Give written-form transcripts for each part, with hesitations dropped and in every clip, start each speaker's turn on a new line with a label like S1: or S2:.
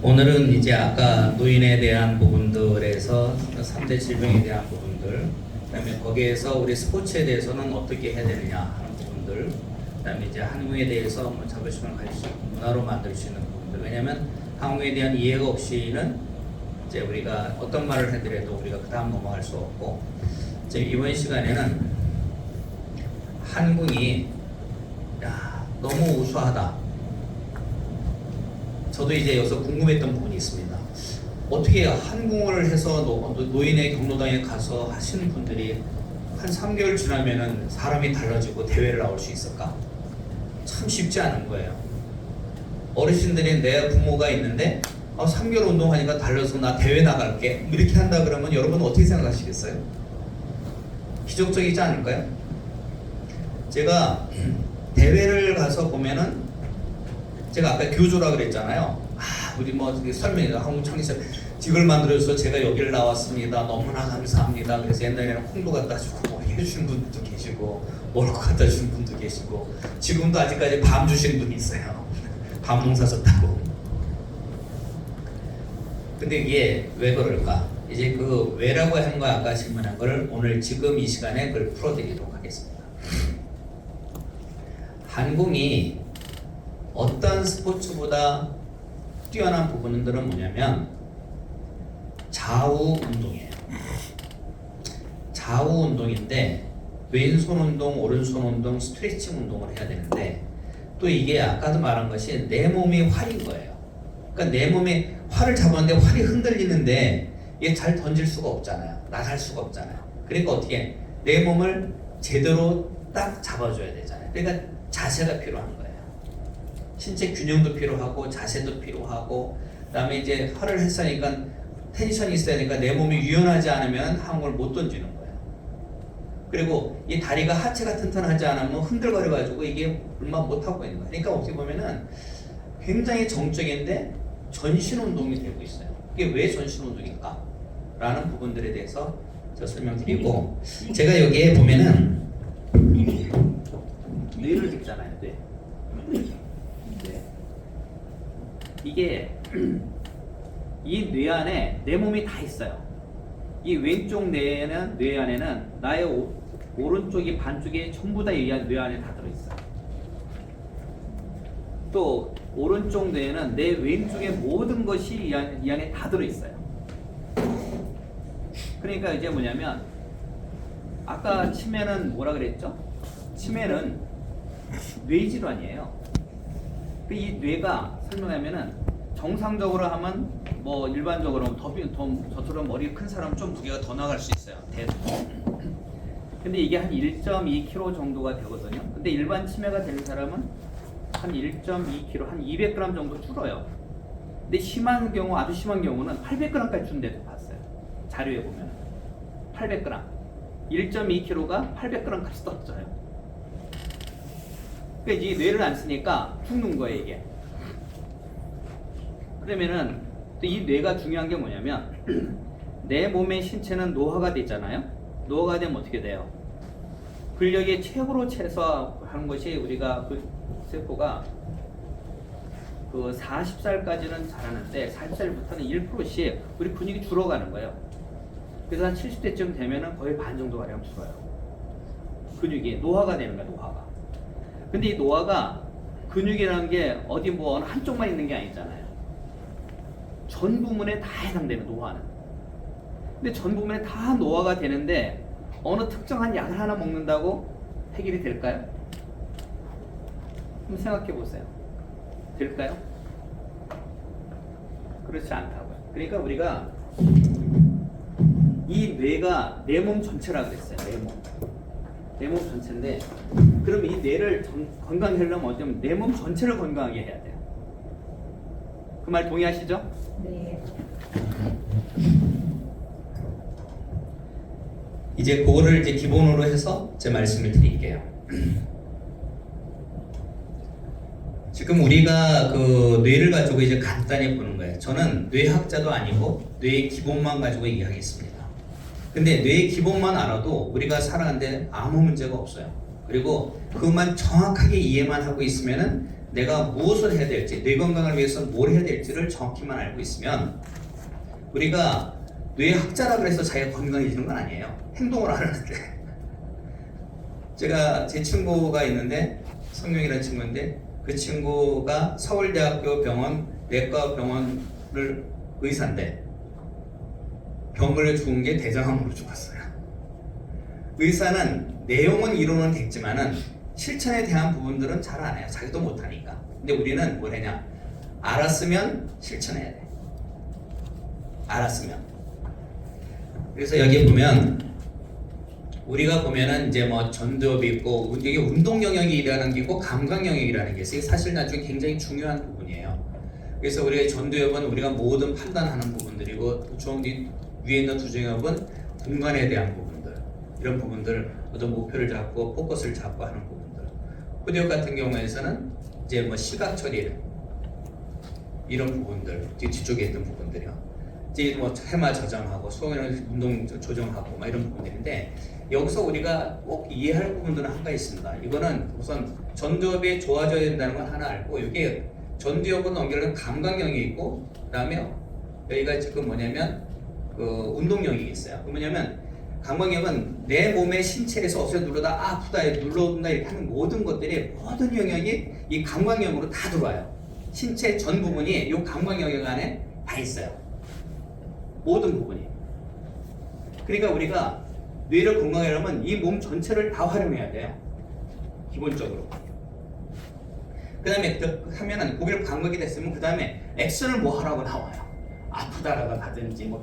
S1: 오늘은 이제 아까 노인에 대한 부분들에서 3대 질병에 대한 부분들, 그다음에 거기에서 우리 스포츠에 대해서는 어떻게 해야 되느냐 하는 부분들, 그다음에 이제 한국에 대해서 뭐 자부심을 가질 수 있는 문화로 만들 수 있는 부분들. 왜냐하면 한국에 대한 이해가 없이는 이제 우리가 어떤 말을 해더라도 우리가 그 다음 넘어갈 수 없고, 이제 이번 시간에는 한국이 너무 우수하다. 저도 이제 여기서 궁금했던 부분이 있습니다. 어떻게 한국을 해서 노인의 경로당에 가서 하시는 분들이 한 3개월 지나면은 사람이 달라지고 대회를 나올 수 있을까? 참 쉽지 않은 거예요. 어르신들이 내 부모가 있는데 3개월 운동하니까 달라서 나 대회 나갈게 이렇게 한다 그러면 여러분 어떻게 생각하시겠어요? 기적적이지 않을까요? 제가 대회를 가서 보면은 제가 아까 교조라 그랬잖아요. 우리 뭐 설명해서 한국 창립사 직을 만들어서 제가 여기를 나왔습니다. 너무나 감사합니다. 그래서 옛날에는 홍도 갖다 주고 뭐 해주신 분도 계시고 먹을 거 갖다 주신 분도 계시고 지금도 아직까지 밤 주시는 분이 있어요. 밤 농사 졌다고. 근데 이게 왜 그럴까? 이제 그 왜라고 하는 거 아까 질문한 걸 오늘 지금 이 시간에 그걸 풀어드리도록 하겠습니다. 한국이 어떤 스포츠보다 뛰어난 부분들은 뭐냐면 좌우 운동이에요. 좌우 운동인데 왼손 운동, 오른손 운동, 스트레칭 운동을 해야 되는데 또 이게 아까도 말한 것이 내 몸이 활인 거예요. 그러니까 내 몸에 활을 잡았는데 활이 흔들리는데 이게 잘 던질 수가 없잖아요. 나갈 수가 없잖아요. 그러니까 어떻게 내 몸을 제대로 딱 잡아줘야 되잖아요. 그러니까 자세가 필요한 거예요. 신체 균형도 필요하고 자세도 필요하고 그다음에 이제 활을 했으니까 텐션이 있어야 되니까 내 몸이 유연하지 않으면 한국을 못 던지는 거예요. 그리고 이 다리가 하체가 튼튼하지 않으면 흔들거려 가지고 이게 얼마 못 하고 있는 거예요. 그러니까 어떻게 보면은 굉장히 정적인데 전신 운동이 되고 있어요. 이게 왜 전신 운동일까? 라는 부분들에 대해서 제가 설명드리고 제가 여기에 보면은 뇌를 읽잖아요. 뇌. 이게 이 뇌 안에 내 몸이 다 있어요. 이 왼쪽 뇌 안에는 나의 오른쪽이 반쪽이 전부 다 이 뇌 안에 다 들어있어요. 또 오른쪽 뇌에는 내 왼쪽의 모든 것이 이 안에 다 들어있어요. 그러니까 이제 뭐냐면 아까 치매는 뭐라 그랬죠? 치매는 뇌질환이에요. 이 뇌가 설명하면은 정상적으로 하면 뭐 일반적으로 저처럼 머리 큰 사람은 좀 무게가 더 나갈 수 있어요. 근데 이게 한 1.2kg 정도가 되거든요. 근데 일반 치매가 되는 사람은 한 1.2kg, 한 200g 정도 줄어요. 근데 심한 경우, 아주 심한 경우는 800g까지 준 데도 봤어요. 자료에 보면 800g, 1.2kg가 800g까지 떨어져요. 그러니까 이 뇌를 안 쓰니까 죽는 거예요, 이게. 그러면은 또 이 뇌가 중요한 게 뭐냐면 내 몸의 신체는 노화가 됐잖아요. 노화가 되면 어떻게 돼요? 근력이 최고로 최소화하는 것이 우리가 그 세포가 그 40살까지는 자라는데 40살부터는 1%씩 우리 근육이 줄어가는 거예요. 그래서 한 70대쯤 되면은 거의 반 정도 가량 줄어요. 근육이 노화가 되는 거야, 노화가. 근데 이 노화가 근육이라는 게 어디 뭐 어느 한쪽만 있는 게 아니잖아요. 전 부분에 다 해당되는 노화는. 근데 전 부분에 다 노화가 되는데 어느 특정한 약을 하나 먹는다고 해결이 될까요? 한번 생각해 보세요. 될까요? 그렇지 않다고요. 그러니까 우리가 이 뇌가 내 몸 전체라 그랬어요. 내 몸 전체인데 그럼 이 뇌를 건강히 하려면 어쩌면 내 몸 전체를 건강하게 해야 돼요. 그 말 동의하시죠?
S2: 네.
S1: 이제 그거를 이제 기본으로 해서 제 말씀을 드릴게요. 지금 우리가 그 뇌를 가지고 이제 간단히 보는 거예요. 저는 뇌학자도 아니고 뇌의 기본만 가지고 얘기하겠습니다. 근데 뇌의 기본만 알아도 우리가 살아가는데 아무 문제가 없어요. 그리고 그것만 정확하게 이해만 하고 있으면은 내가 무엇을 해야 될지, 뇌 건강을 위해서 뭘 해야 될지를 정확히만 알고 있으면 우리가 뇌학자라 그래서 자기가 건강해지는 건 아니에요. 행동을 안 하는데. 제가 제 친구가 있는데 성룡이라는 친구인데 그 친구가 서울대학교 병원 내과 병원을 의사인데 병을 죽은 게 대장암으로 죽었어요. 의사는 내용은 이론은 됐지만은 실천에 대한 부분들은 잘 안 해요. 자기도 못하니까. 근데 우리는 뭘 하냐? 알았으면 실천해야 돼. 알았으면. 그래서 여기 보면 우리가 보면은 이제 뭐 전두엽이 있고 이게 운동 영역이라는 게 있고 감각 영역이라는 게 있어요. 사실 나중에 굉장히 중요한 부분이에요. 그래서 우리가 전두엽은 우리가 모든 판단하는 부분들이고 위에 있는 두정엽은 공간에 대한 부분들, 이런 부분들 어떤 목표를 잡고 포커스를 잡고 하는 부분들. 후두엽 같은 경우에서는 이제 뭐 시각 처리 이런 부분들, 뒤쪽에 있는 부분들이요. 이제 뭐 해마 저장하고 수행을 운동 조정하고 막 이런 부분들인데 여기서 우리가 꼭 이해할 부분들은 한 가지 있습니다. 이거는 우선 전두엽이 좋아져야 된다는 건 하나 알고 이게 전두엽은 연결은 감각형이 있고 그다음에 여기가 지금 뭐냐면 그 운동형이 있어요. 그 뭐냐면 감각형은 내 몸의 신체에서 어디서 누르다 아프다 눌러온다 이렇게 하는 모든 것들이 모든 영역이 이 감각형으로 다 들어와요. 신체 전 부분이 이 감각영역 안에 다 있어요. 모든 부분이. 그러니까 우리가 뇌를 건강하게 하려면 이 몸 전체를 다 활용해야 돼요. 기본적으로. 그 다음에 하면은 고기를 감각이 됐으면 그 다음에 액션을 뭐 하라고 나와요. 아프다라고 하든지 뭐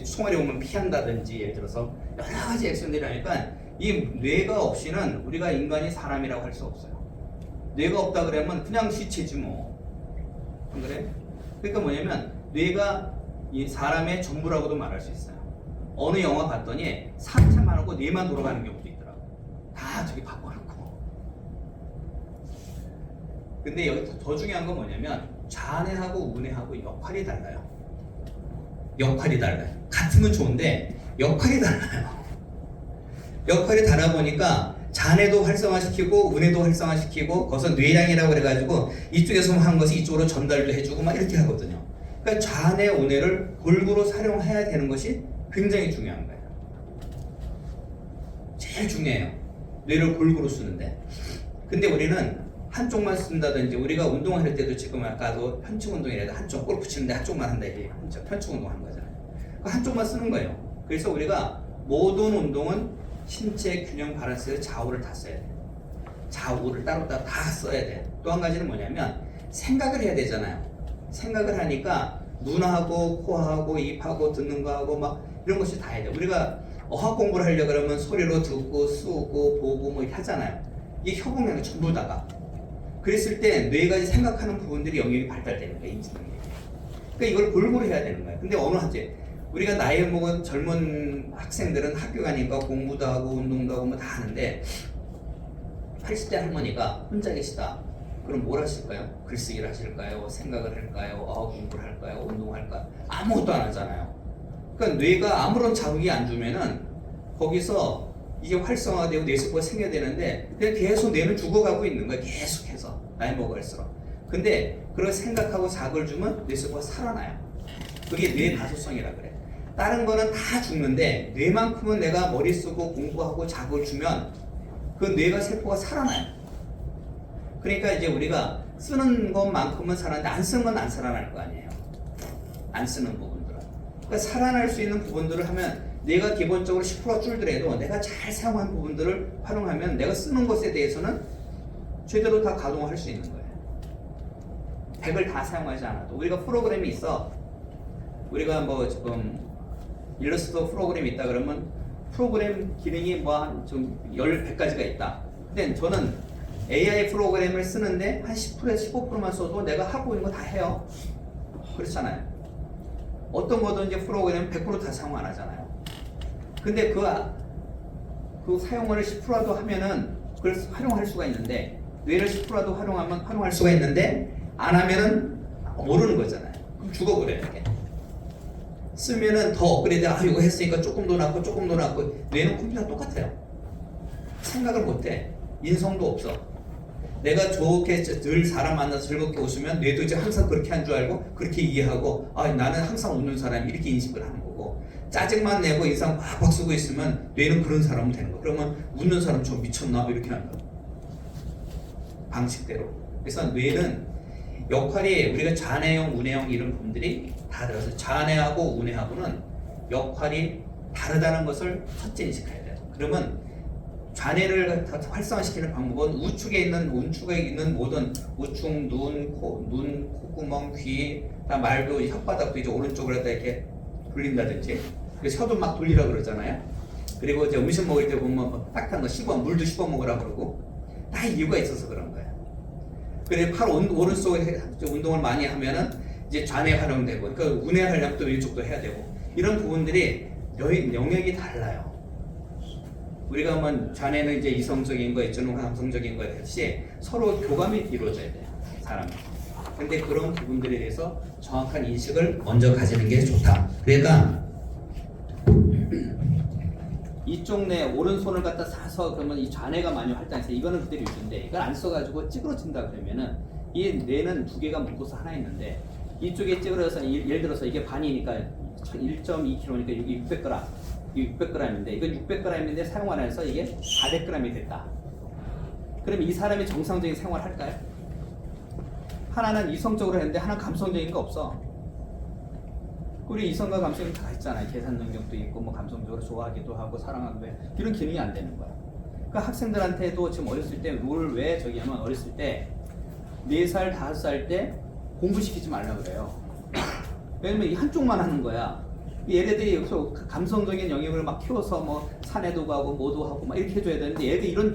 S1: 총알이 오면 피한다든지 예를 들어서 여러 가지 액션들이 하니까 이 뇌가 없이는 우리가 인간이 사람이라고 할 수 없어요. 뇌가 없다 그러면 그냥 시체지 뭐. 안 그래? 그러니까 뭐냐면 뇌가 이 사람의 전부라고도 말할 수 있어요. 어느 영화 봤더니 상체만 하고 뇌만 돌아가는 경우도 있더라고. 다 저기 바꿔놓고. 근데 여기 더 중요한 건 뭐냐면 좌뇌하고 우뇌하고 역할이 달라요. 역할이 달라요. 같으면 좋은데 역할이 달라요. 역할이 다르다 보니까 좌뇌도 활성화시키고 우뇌도 활성화시키고 거기서 뇌량이라고 그래가지고 이쪽에서 한 것이 이쪽으로 전달도 해주고 막 이렇게 하거든요. 그러니까 좌뇌 우뇌를 골고루 사용해야 되는 것이 굉장히 중요한 거예요. 제일 중요해요. 뇌를 골고루 쓰는데. 근데 우리는 한쪽만 쓴다든지 우리가 운동을 할 때도 지금 아까도 편충 운동이라도 한쪽 골프 치는데 한쪽만 한다 이게 편충 운동 하는 거잖아요. 한쪽만 쓰는 거예요. 그래서 우리가 모든 운동은 신체 균형 밸런스에서 좌우를 다 써야 돼요. 좌우를 따로따로 다 써야 돼요. 또 한 가지는 뭐냐면 생각을 해야 되잖아요. 생각을 하니까 눈하고 코하고 입하고 듣는 거하고 막 이런 것이 다 해야 돼요. 우리가 어학 공부를 하려고 그러면 소리로 듣고 쓰고 보고 뭐 이렇게 하잖아요. 이게 협응력이 전부 다가. 그랬을 때 뇌가 생각하는 부분들이 영역이 발달되는 거예요. 인지 능력이. 그러니까 이걸 골고루 해야 되는 거예요. 근데 어느 한때 우리가 나이 먹은 젊은 학생들은 학교 가니까 공부도 하고 운동도 하고 뭐 다 하는데 80대 할머니가 혼자 계시다. 그럼 뭘 하실까요? 글쓰기를 하실까요? 생각을 할까요? 공부를 할까요? 운동을 할까요? 아무것도 안 하잖아요. 그러니까 뇌가 아무런 자극이 안 주면은 거기서 이게 활성화되고 뇌세포가 생겨야 되는데 그냥 계속 뇌는 죽어가고 있는 거야. 계속해서 나이 먹을수록. 근데 그걸 생각하고 자극을 주면 뇌세포가 살아나요. 그게 뇌 가소성이라 그래. 다른 거는 다 죽는데 뇌만큼은 내가 머리 쓰고 공부하고 자극을 주면 그 뇌가 세포가 살아나요. 그러니까 이제 우리가 쓰는 것만큼은 살아나는데 안 쓰는 건 안 살아날 거 아니에요. 안 쓰는 부분들은. 그러니까 살아날 수 있는 부분들을 하면 내가 기본적으로 10% 줄더라도 내가 잘 사용한 부분들을 활용하면 내가 쓰는 것에 대해서는 제대로 다 가동할 수 있는 거예요. 100을 다 사용하지 않아도. 우리가 프로그램이 있어. 우리가 뭐 지금 일러스트 프로그램이 있다 그러면 프로그램 기능이 뭐 좀 100가지가 있다. 근데 저는 AI 프로그램을 쓰는데 한 10%에서 15%만 써도 내가 하고 있는 거 다 해요. 그렇잖아요. 어떤 거든지 프로그램 100% 다 사용 안 하잖아요. 근데 그 사용을 10%라도 하면은 그걸 활용할 수가 있는데 뇌를 10%라도 활용할 수가 있는데 안 하면은 모르는 거잖아요. 그럼 죽어버려요. 이게. 쓰면은 더 업그레이드 이거 했으니까 조금 더 낫고 조금 더 낫고 뇌는 컴퓨터랑 똑같아요. 생각을 못해. 인성도 없어. 내가 좋게 늘 사람 만나서 즐겁게 웃으면 뇌도 이제 항상 그렇게 한 줄 알고 그렇게 이해하고 나는 항상 웃는 사람 이렇게 인식을 하는 거고, 짜증만 내고 인상 팍팍 쓰고 있으면 뇌는 그런 사람은 되는 거. 그러면 웃는 사람 좀 미쳤나 이렇게 하는 거. 방식대로. 그래서 뇌는 역할이 우리가 좌뇌형, 우뇌형 이런 부분들이 다 들어서 좌뇌하고 우뇌하고는 역할이 다르다는 것을 첫째 인식해야 돼요. 그러면 좌뇌를 활성화시키는 방법은 우측에 있는 모든 우측, 눈, 콧구멍, 귀, 다 말도, 혓바닥도 이제 오른쪽으로 이렇게 돌린다든지, 혀도 막 돌리라 그러잖아요. 그리고 이제 음식 먹을 때 보면 딱한 거 물도 씹어 먹으라 그러고, 다 이유가 있어서 그런 거예요. 그래 팔 오른쪽에 운동을 많이 하면은 이제 좌뇌 활용되고, 그러니까 우뇌 하려면 또 왼쪽도 해야 되고, 이런 부분들이 영역이 달라요. 우리가 뭐 좌뇌는 이제 이성적인 거, 이쪽은 감성적인 거 같이 서로 교감이 이루어져야 돼요, 사람은. 근데 그런 부분들에 대해서 정확한 인식을 먼저 가지는 게 좋다. 그러니까 이쪽 뇌 오른손을 갖다 사서 그러면 이 좌뇌가 많이 활동해서 이거는 그대로 유지인데, 이걸 안 써가지고 찌그러진다 그러면은 이 뇌는 두 개가 묶어서 하나 있는데, 이쪽에 찌그러서 예를 들어서 이게 반이니까 1.2kg니까 여기 600g, 이게 600g인데 이건 600g인데 사용 안 해서 이게 400g이 됐다. 그럼 이 사람이 정상적인 생활을 할까요? 하나는 이성적으로 했는데 하나는 감성적인 거 없어. 우리 이성과 감성이 다 있잖아요. 계산 능력도 있고 뭐 감성적으로 좋아하기도 하고 사랑하기도 해. 이런 기능이 안 되는 거야. 그러니까 학생들한테도 지금 어렸을 때 뭘 왜 저기 하면 어렸을 때 4살, 5살 때 공부시키지 말라 그래요. 왜냐면 이 한쪽만 하는 거야. 얘네들이 여기서 감성적인 영역을 막 키워서 뭐 산에도 가고 뭐도 하고 막 이렇게 해줘야 되는데 얘들 이런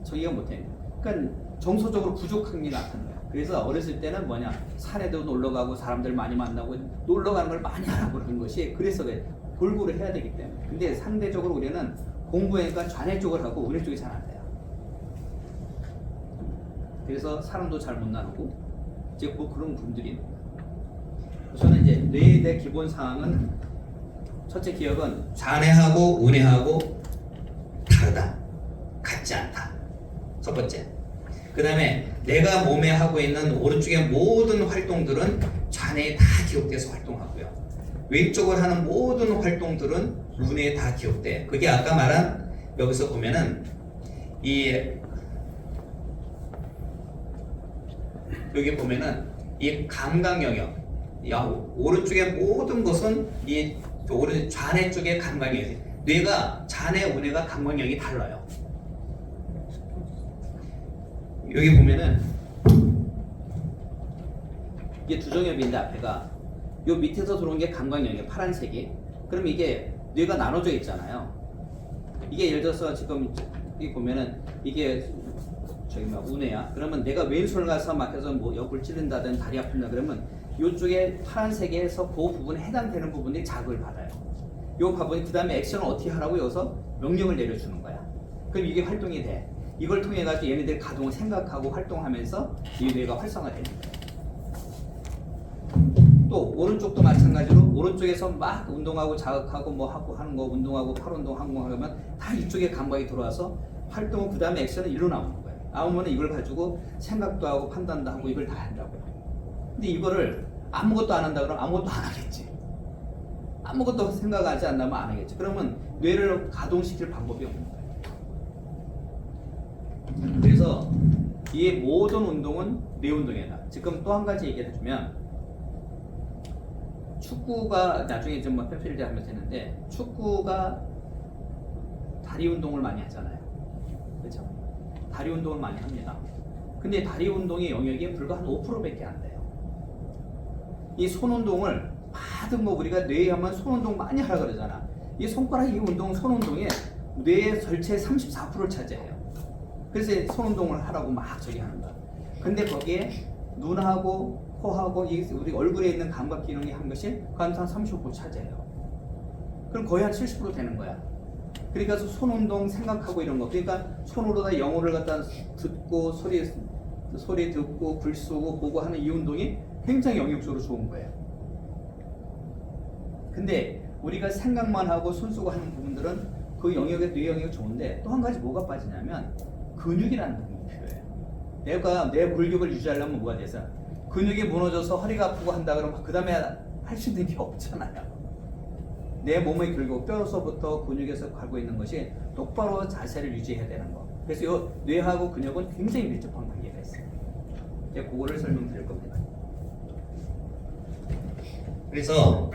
S1: 저기가 못해. 그러니까 정서적으로 부족한 게 나타나는 거야. 그래서 어렸을 때는 뭐냐, 산에도 놀러 가고 사람들 많이 만나고 놀러 가는 걸 많이 하라고 그러는 것이, 그래서 그래. 골고루 해야 되기 때문에. 근데 상대적으로 우리는 공부하니까 좌뇌 쪽을 하고 우뇌 쪽이 잘 안 돼요. 그래서 사람도 잘 못 나누고 이제 뭐 그런 분들이 있는 거예요. 저는 이제 뇌에 대한 기본 사항은, 첫째 기억은 좌뇌하고 우뇌하고 다르다, 같지 않다. 첫 번째. 그 다음에 내가 몸에 하고 있는 오른쪽의 모든 활동들은 좌뇌에 다 기억돼서 활동하고요, 왼쪽을 하는 모든 활동들은 우뇌에 다 기억돼. 그게 아까 말한, 여기서 보면은 여기 보면은 이 감각 영역, 오른쪽의 모든 것은 이 오른 좌뇌 쪽의 감각이에요. 뇌가 좌뇌, 우뇌가 감각력이 달라요. 여기 보면은 이게 두 정엽인데 앞에가 요 밑에서 들어온 게 감각력이에요. 파란색이. 그럼 이게 뇌가 나눠져 있잖아요. 이게 예를 들어서 지금 여기 보면은 이게 저기 막 우뇌야. 그러면 내가 왼손을 가서 막 해서 뭐 옆을 찌른다든 다리 아픈다 그러면 요쪽에 파란색에서 그 부분에 해당되는 부분이 자극을 받아요. 요 부분이 그 다음에 액션을 어떻게 하라고 여기서 명령을 내려주는 거야. 그럼 이게 활동이 돼. 이걸 통해 가지고 얘네들 가동을 생각하고 활동하면서 이 뇌가 활성화되는 거예요. 또 오른쪽도 마찬가지로 오른쪽에서 막 운동하고 자극하고 뭐 하고 하는 거, 운동하고 팔 운동하고 하면 다 이쪽에 감각이 들어와서 활동은 그 다음에 액션은 일로 나오는 거예요. 나오면 이걸 가지고 생각도 하고 판단도 하고 이걸 다 한다고요. 근데 이거를 아무것도 안 한다 그러면 아무것도 안 하겠지. 아무것도 생각하지 않는다면 안 하겠지. 그러면 뇌를 가동시킬 방법이 없는 거예요. 그래서 이 모든 운동은 뇌 운동이다. 지금 또 한 가지 얘기를 해주면, 축구가 나중에 좀 페필드 하면 되는데, 축구가 다리 운동을 많이 하잖아요. 그렇죠? 다리 운동을 많이 합니다. 근데 다리 운동의 영역이 불과 한 5%밖에 안 돼요. 이 손 운동을 받은 거, 우리가 뇌에 하면 손 운동 많이 하라 그러잖아. 이 손가락 이 운동, 손 운동에 뇌의 전체의 34%를 차지해요. 그래서 손 운동을 하라고 막 저기 하는 거야. 근데 거기에 눈하고 코하고 우리 얼굴에 있는 감각 기능이 한 것이 한 35% 차지해요. 그럼 거의 한 70% 되는 거야. 그러니까 손 운동 생각하고 이런 거, 그러니까 손으로 다 영어를 갖다 듣고 소리 듣고 글 쓰고 보고 하는 이 운동이 굉장히 영역적으로 좋은 거예요. 근데 우리가 생각만 하고 손 쓰고 하는 부분들은 그 영역의 뇌 영역이 좋은데, 또 한 가지 뭐가 빠지냐면 근육이라는 부분이 필요해요.
S2: 내가 내 골격을 유지하려면 뭐가 돼서 근육이 무너져서 허리가 아프고 한다 그러면 그 다음에 할 수 있는 게 없잖아요. 내 몸의 결국 뼈로서부터 근육에서 가고 있는 것이 똑바로 자세를 유지해야 되는 거. 그래서 이 뇌하고 근육은 굉장히 밀접한 관계가 있어요. 이제 그거를 설명드릴 겁니다.
S1: 그래서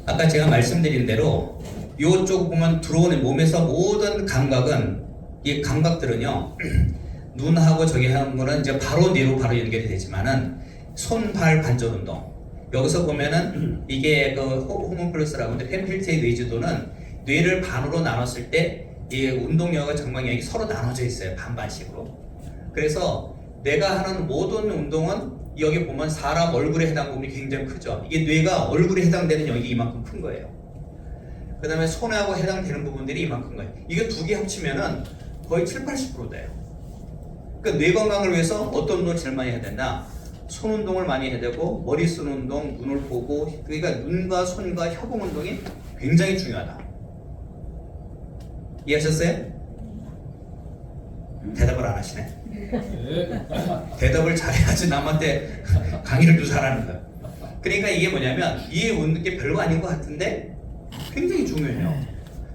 S1: 아까 제가 말씀드린 대로 이쪽 보면 들어오는 몸에서 모든 감각은 이 감각들은요 눈하고 저기 하는 거는 이제 바로 뇌로 바로 연결이 되지만은 손, 발, 관절 운동 여기서 보면은 이게 그 호문클루스라고 하는데 펜필트의 뇌지도는 뇌를 반으로 나눴을 때 이 운동력과 정막력이 서로 나눠져 있어요. 반반씩으로. 그래서 내가 하는 모든 운동은 여기 보면 사람 얼굴에 해당 부분이 굉장히 크죠. 이게 뇌가 얼굴에 해당되는 영역이 이만큼 큰 거예요. 그 다음에 손하고 해당되는 부분들이 이만큼 거예요. 이게 두 개 합치면은 거의 70~80% 돼요. 그러니까 뇌 건강을 위해서 어떤 운동을 제일 많이 해야 된다? 손 운동을 많이 해야 되고 머리 쓰는 운동, 눈을 보고 그러니까 눈과 손과 협응 운동이 굉장히 중요하다. 이해하셨어요? 대답을 안 하시네. 대답을 잘해야지 남한테 강의를 또 잘하는 거야. 그러니까 이게 뭐냐면 이해 웃는 게 별거 아닌 것 같은데 굉장히 중요해요.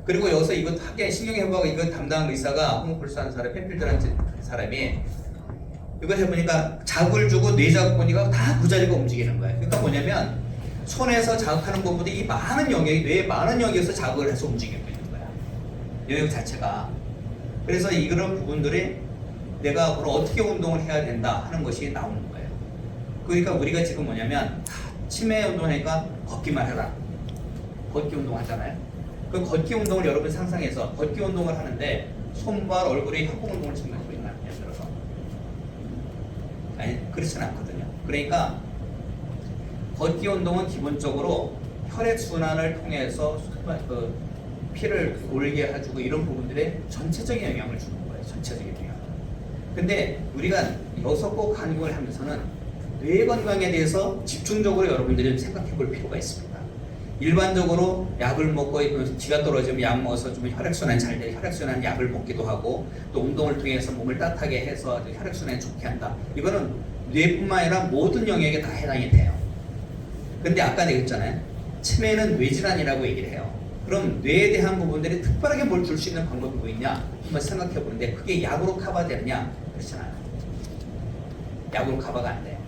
S1: 그리고 여기서 이거 하게 신경해보고 이거 담당한 의사가 호모플스 하는 사람, 펜필드라는 사람이 이걸 해보니까 자극을 주고 뇌 자극 보니까 다 그 자리가 움직이는 거예요. 그러니까 뭐냐면 손에서 자극하는 부분들이 이 많은 영역이 뇌의 많은 영역에서 자극을 해서 움직이고 있는 거야. 영역 자체가. 그래서 이런 부분들이 내가 앞으로 어떻게 운동을 해야 된다 하는 것이 나오는 거예요. 그러니까 우리가 지금 뭐냐면 치매 운동하니까 걷기만 해라. 걷기 운동 하잖아요. 그 걷기 운동을 여러분 상상해서 걷기 운동을 하는데 손발 얼굴에 협복 운동을 지금 하고 있나 예를 들어서 아니 그렇지는 않거든요. 그러니까 걷기 운동은 기본적으로 혈액 순환을 통해서 그 피를 돌게 해주고 이런 부분들에 전체적인 영향을 주는 거예요. 전체적인 영향. 근데 우리가 여기서 꼭 강의를 하면서는 뇌 건강에 대해서 집중적으로 여러분들이 생각해 볼 필요가 있습니다. 일반적으로 약을 먹고 기가 떨어지면 약 먹어서 좀 혈액순환이 잘 돼 혈액순환 약을 먹기도 하고 또 운동을 통해서 몸을 따뜻하게 해서 혈액순환이 좋게 한다. 이거는 뇌뿐만 아니라 모든 영역에 다 해당이 돼요. 근데 아까 내가 했잖아요. 치매는 뇌질환이라고 얘기를 해요. 그럼 뇌에 대한 부분들이 특별하게 뭘 줄 수 있는 방법이 뭐 있냐? 한번 생각해 보는데 그게 약으로 커버되느냐? 그렇지 않아요. 약으로 커버가 안 돼요.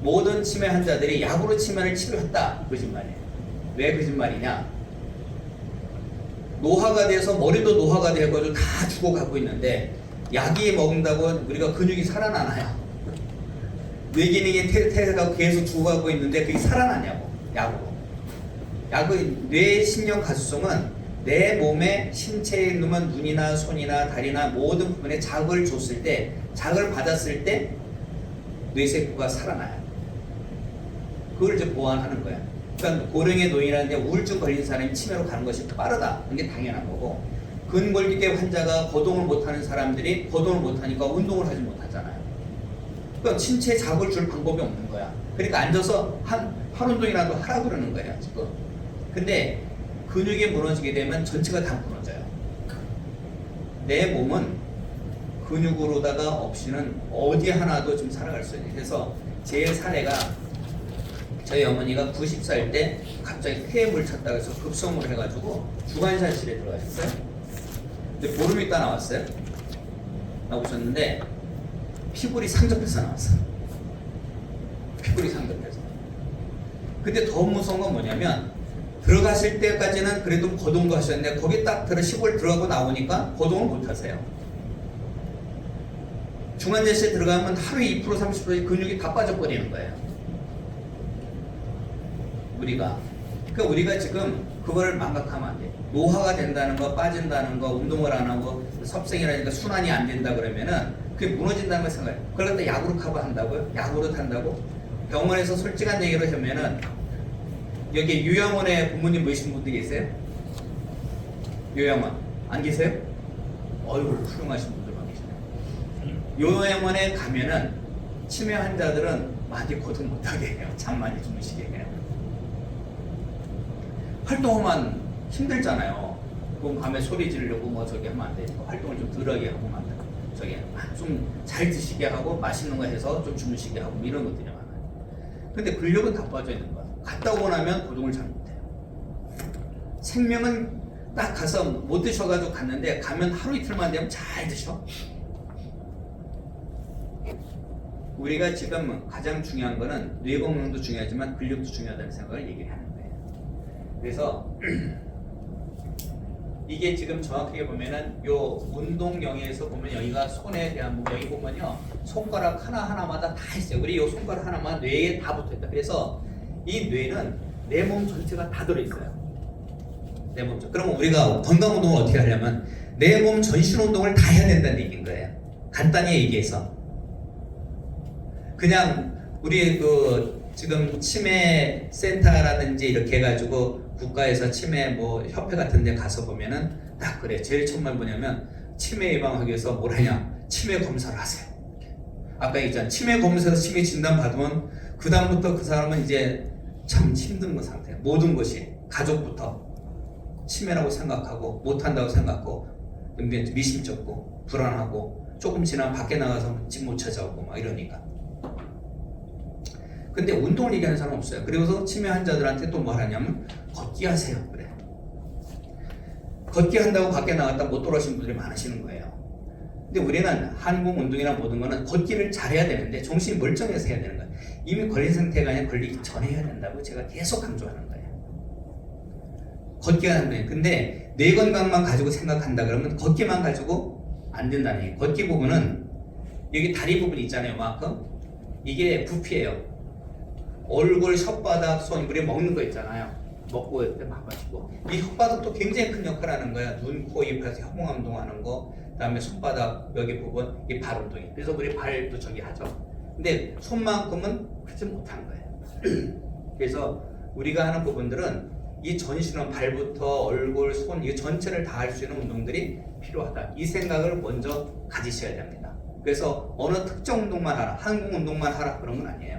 S1: 모든 치매 환자들이 약으로 치매를 치료했다. 거짓말이에요. 왜 거짓말이냐? 노화가 돼서 머리도 노화가 돼가지고 다 죽어가고 있는데 약이 먹는다고 우리가 근육이 살아나나요? 뇌 기능이 퇴행하고 계속 죽어가고 있는데 그게 살아나냐고 약으로. 약의 뇌 신경 가수성은 내 몸의 신체에 있는 눈이나 손이나 다리나 모든 부분에 자극을 줬을 때 자극을 받았을 때 뇌세포가 살아나요. 그걸 이제 보완하는 거야. 그러니까 고령의 노인이라는데 우울증 걸린 사람이 치매로 가는 것이 빠르다. 이게 당연한 거고 근골격계 환자가 거동을 못하는 사람들이 거동을 못하니까 운동을 하지 못하잖아요. 그러니까 신체에 자극을 줄 방법이 없는 거야. 그러니까 앉아서 팔 운동이라도 하라 그러는 거예요 지금. 근데 근육이 무너지게 되면 전체가 다 무너져요. 내 몸은 근육으로다가 없이는 어디 하나도 좀 살아갈 수 없어요. 그래서 제 사례가 저희 어머니가 90살 때 갑자기 폐암을 찾다가 해서 급성을 해가지고 주간살실에 들어가셨어요. 근데 보름 있다 나왔어요. 나오셨는데 피골이 상접해서 나왔어요. 피골이 상접해서. 근데 더 무서운 건 뭐냐면 들어가실 때까지는 그래도 거동도 하셨는데 거기 딱 시골 들어가고 나오니까 거동을 못 하세요. 중환자실에 들어가면 하루에 2% 30% 근육이 다 빠져버리는 거예요. 그러니까 우리가 지금 그거를 망각하면 안 돼. 노화가 된다는 거, 빠진다는 거, 운동을 안 하고 섭생이라든가 순환이 안 된다 그러면은 그게 무너진다는 걸 생각해요. 그걸 갖다 약으로 커버한다고요? 약으로 탄다고? 병원에서 솔직한 얘기로 하면은 여기 요양원에 부모님 모이신 분들 계세요? 요양원 안 계세요? 얼굴 훌륭하신 분들만 계시네요. 요양원에 가면은 치매 환자들은 많이 거동 못하게 해요. 잠 많이 주무시게 해요. 활동하면 힘들잖아요. 그럼 밤에 소리 지르려고 뭐 저기 하면 안 되니까 활동을 좀 덜하게 하고 만다. 저기 좀 잘 드시게 하고 맛있는 거 해서 좀 주무시게 하고 뭐 이런 것들이 많아요. 근데 근력은 다 빠져 있는 거야. 갔다 오고 나면 고동을 잘 못해요. 생명은 딱 가서 못 드셔가지고 갔는데 가면 하루 이틀만 되면 잘 드셔. 우리가 지금 가장 중요한 거는 뇌 건강도 중요하지만 근력도 중요하다는 생각을 얘기를 하는 거예요. 그래서 이게 지금 정확하게 보면은 요 운동영에서 보면 여기가 손에 대한 부분 여기 보면요 손가락 하나하나마다 다 있어요. 우리 요 손가락 하나만 뇌에 다 붙어있다. 그래서 이 뇌는 내 몸 전체가 다 들어있어요. 내 몸 전. 그러면 우리가 건강 운동을 어떻게 하려면 내 몸 전신 운동을 다 해야 된다는 얘기인 거예요. 간단히 얘기해서 그냥 우리 그 지금 치매 센터라든지 이렇게 해가지고 국가에서 치매 뭐 협회 같은 데 가서 보면은 딱 그래. 제일 처음에 뭐냐면 치매 예방하기 위해서 뭘 하냐? 치매 검사를 하세요. 아까 얘기했잖아. 치매 검사에서 치매 진단 받으면 그 다음부터 그 사람은 이제 참 힘든 거 상태야. 모든 것이 가족부터 치매라고 생각하고 못한다고 생각하고 근데 미심쩍고 불안하고 조금 지나면 밖에 나가서 집 못 찾아오고 막 이러니까. 근데 운동을 얘기하는 사람은 없어요. 그래서 치매 환자들한테 또 뭐 하냐면 걷기 하세요. 그래. 걷기 한다고 밖에 나갔다 못 돌아오신 분들이 많으시는 거예요. 근데 우리는 한국 운동이나 모든 거는 걷기를 잘해야 되는데 정신이 멀쩡해서 해야 되는 거예요. 이미 걸린 상태가 아니라 걸리기 전에 해야 된다고 제가 계속 강조하는 거예요. 걷기가 하는 거예요. 근데 뇌 건강만 가지고 생각한다 그러면 걷기만 가지고 안 된다는 얘기예요. 걷기 부분은 여기 다리 부분 있잖아요. 이만큼. 이게 부피예요. 얼굴, 혓바닥, 손, 우리 먹는 거 있잖아요. 먹고 이렇게 봐가지고 이 혓바닥도 굉장히 큰 역할을 하는 거야. 눈, 코, 입에서 혀봉 운동하는 거, 그다음에 손바닥 여기 부분 이 발 운동이. 그래서 우리 발도 저기 하죠. 근데 손만큼은 하지 못하는 거예요. 그래서 우리가 하는 부분들은 이 전신은 발부터 얼굴, 손 이 전체를 다 할 수 있는 운동들이 필요하다. 이 생각을 먼저 가지셔야 됩니다. 그래서 어느 특정 운동만 하라, 한국 운동만 하라 그런 건 아니에요.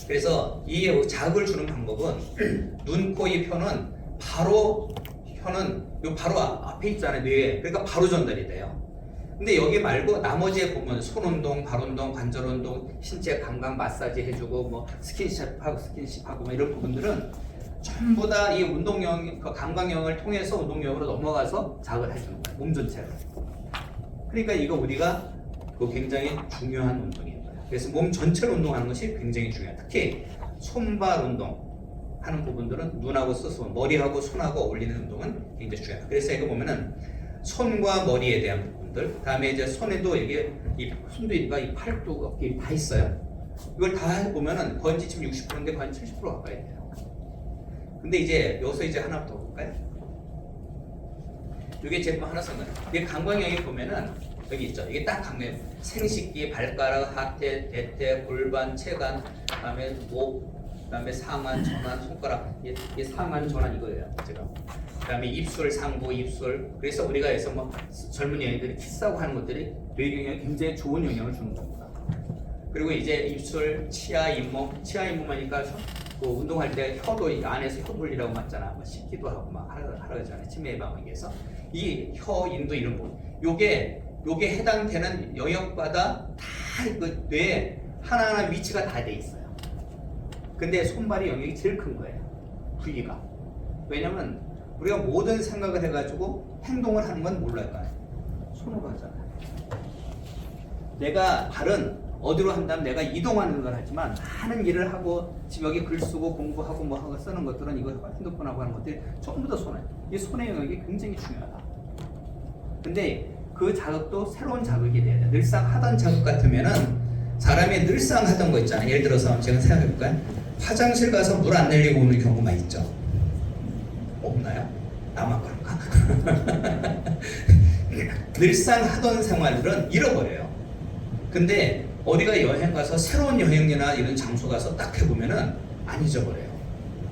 S1: 그래서 이 자극을 주는 방법은 눈, 코, 입, 혀는 바로 요 바로 앞에 있잖아요. 뇌에. 그러니까 바로 전달이 돼요. 근데 여기 말고 나머지에 보면 손 운동, 발 운동, 관절 운동, 신체 감각 마사지 해주고 뭐 스킨십하고 뭐 이런 부분들은 전부 다 이 운동형, 그 감각형을 통해서 운동형으로 넘어가서 자극을 해주는 거예요. 몸 전체를. 그러니까 이거 우리가 굉장히 중요한 운동이에요. 그래서 몸 전체를 운동하는 것이 굉장히 중요해요. 특히 손발 운동 하는 부분들은 눈하고 스스로 머리하고 손하고 어울리는 운동은 굉장히 중요해요. 그래서 이거 보면은 손과 머리에 대한 부분들, 다음에 이제 손에도 이게 이 손도 있고 이 팔도 어깨 다 있어요. 이걸 다 보면은 거의 지금 60%인데 거의 70% 가까이 돼요. 근데 이제 여기서 이제 하나 더 볼까요? 이게 제가 하나 쓴 거예요. 이게 감각형에 보면은 여기 있죠. 이게 딱 강렬. 생식기, 발가락, 하태, 대퇴, 골반, 체간, 그다음에 목, 그다음에 상안, 전안, 손가락. 이게 상안, 전안 이거예요. 지금. 그다음에 입술, 상부, 입술. 그래서 우리가 여기서 뭐 젊은 여인들이 키스하고 하는 것들이 뇌경영에 굉장히 좋은 영향을 주는 겁니다. 그리고 이제 입술, 치아, 잇몸, 치아, 잇몸하니까 그 운동할 때 혀도 안에서 혀 돌리라고 맞잖아. 뭐 씻기도 하고 막 하라잖아요. 치매 예방하기 위해서. 이 혀, 인도 이런 부분. 요게 해당되는 영역마다 다 그 뇌에 하나하나 위치가 다 돼 있어요. 근데 손발이 영역이 제일 큰 거예요. 부위가. 왜냐면 우리가 모든 생각을 해가지고 행동을 하는 건 뭘로 할까요? 손으로 하잖아요. 내가 발은 어디로 한다면 내가 이동하는 걸 하지만 많은 일을 하고 지금 여기 글 쓰고 공부하고 뭐 하고 쓰는 것들은 이거 핸드폰하고 하는 것들이 전부 다 손에. 이 손의 영역이 굉장히 중요하다. 근데 그 자극도 새로운 자극이 돼야 돼. 늘상 하던 자극 같으면은 사람이 늘상 하던 거 있잖아요. 예를 들어서 제가 생각해볼까요? 화장실 가서 물 안 내리고 오는 경우가 있죠. 없나요? 나만 그런가? 늘상 하던 생활들은 잃어버려요. 근데 어디가 여행 가서 새로운 여행이나 이런 장소 가서 딱 해보면은 안 잊어버려요.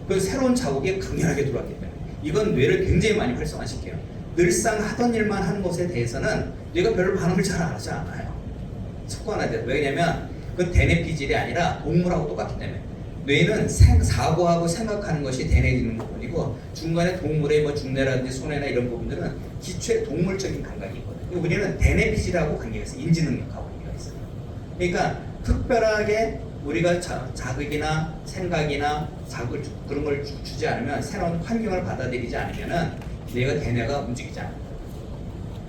S1: 그 새로운 자극이 강렬하게 들어왔기 때문에 이건 뇌를 굉장히 많이 활성화시켜요. 늘상 하던 일만 하는 것에 대해서는 뇌가 별로 반응을 잘 안 하지 않아요. 습관화돼요. 왜냐면 그건 대뇌 피질이 아니라 동물하고 똑같기 때문에 뇌는 사고하고 생각하는 것이 대뇌에 있는 부분이고 중간에 동물의 뭐 중뇌라든지 손해나 이런 부분들은 기초에 동물적인 감각이 있거든요. 우리는 대뇌피질하고 관계가 있어요. 인지 능력하고 관계가 있어요. 그러니까 특별하게 우리가 자극이나 생각이나 자극을 그런 걸 주지 않으면 새로운 환경을 받아들이지 않으면은 내가 대뇌가 움직이지 않아요.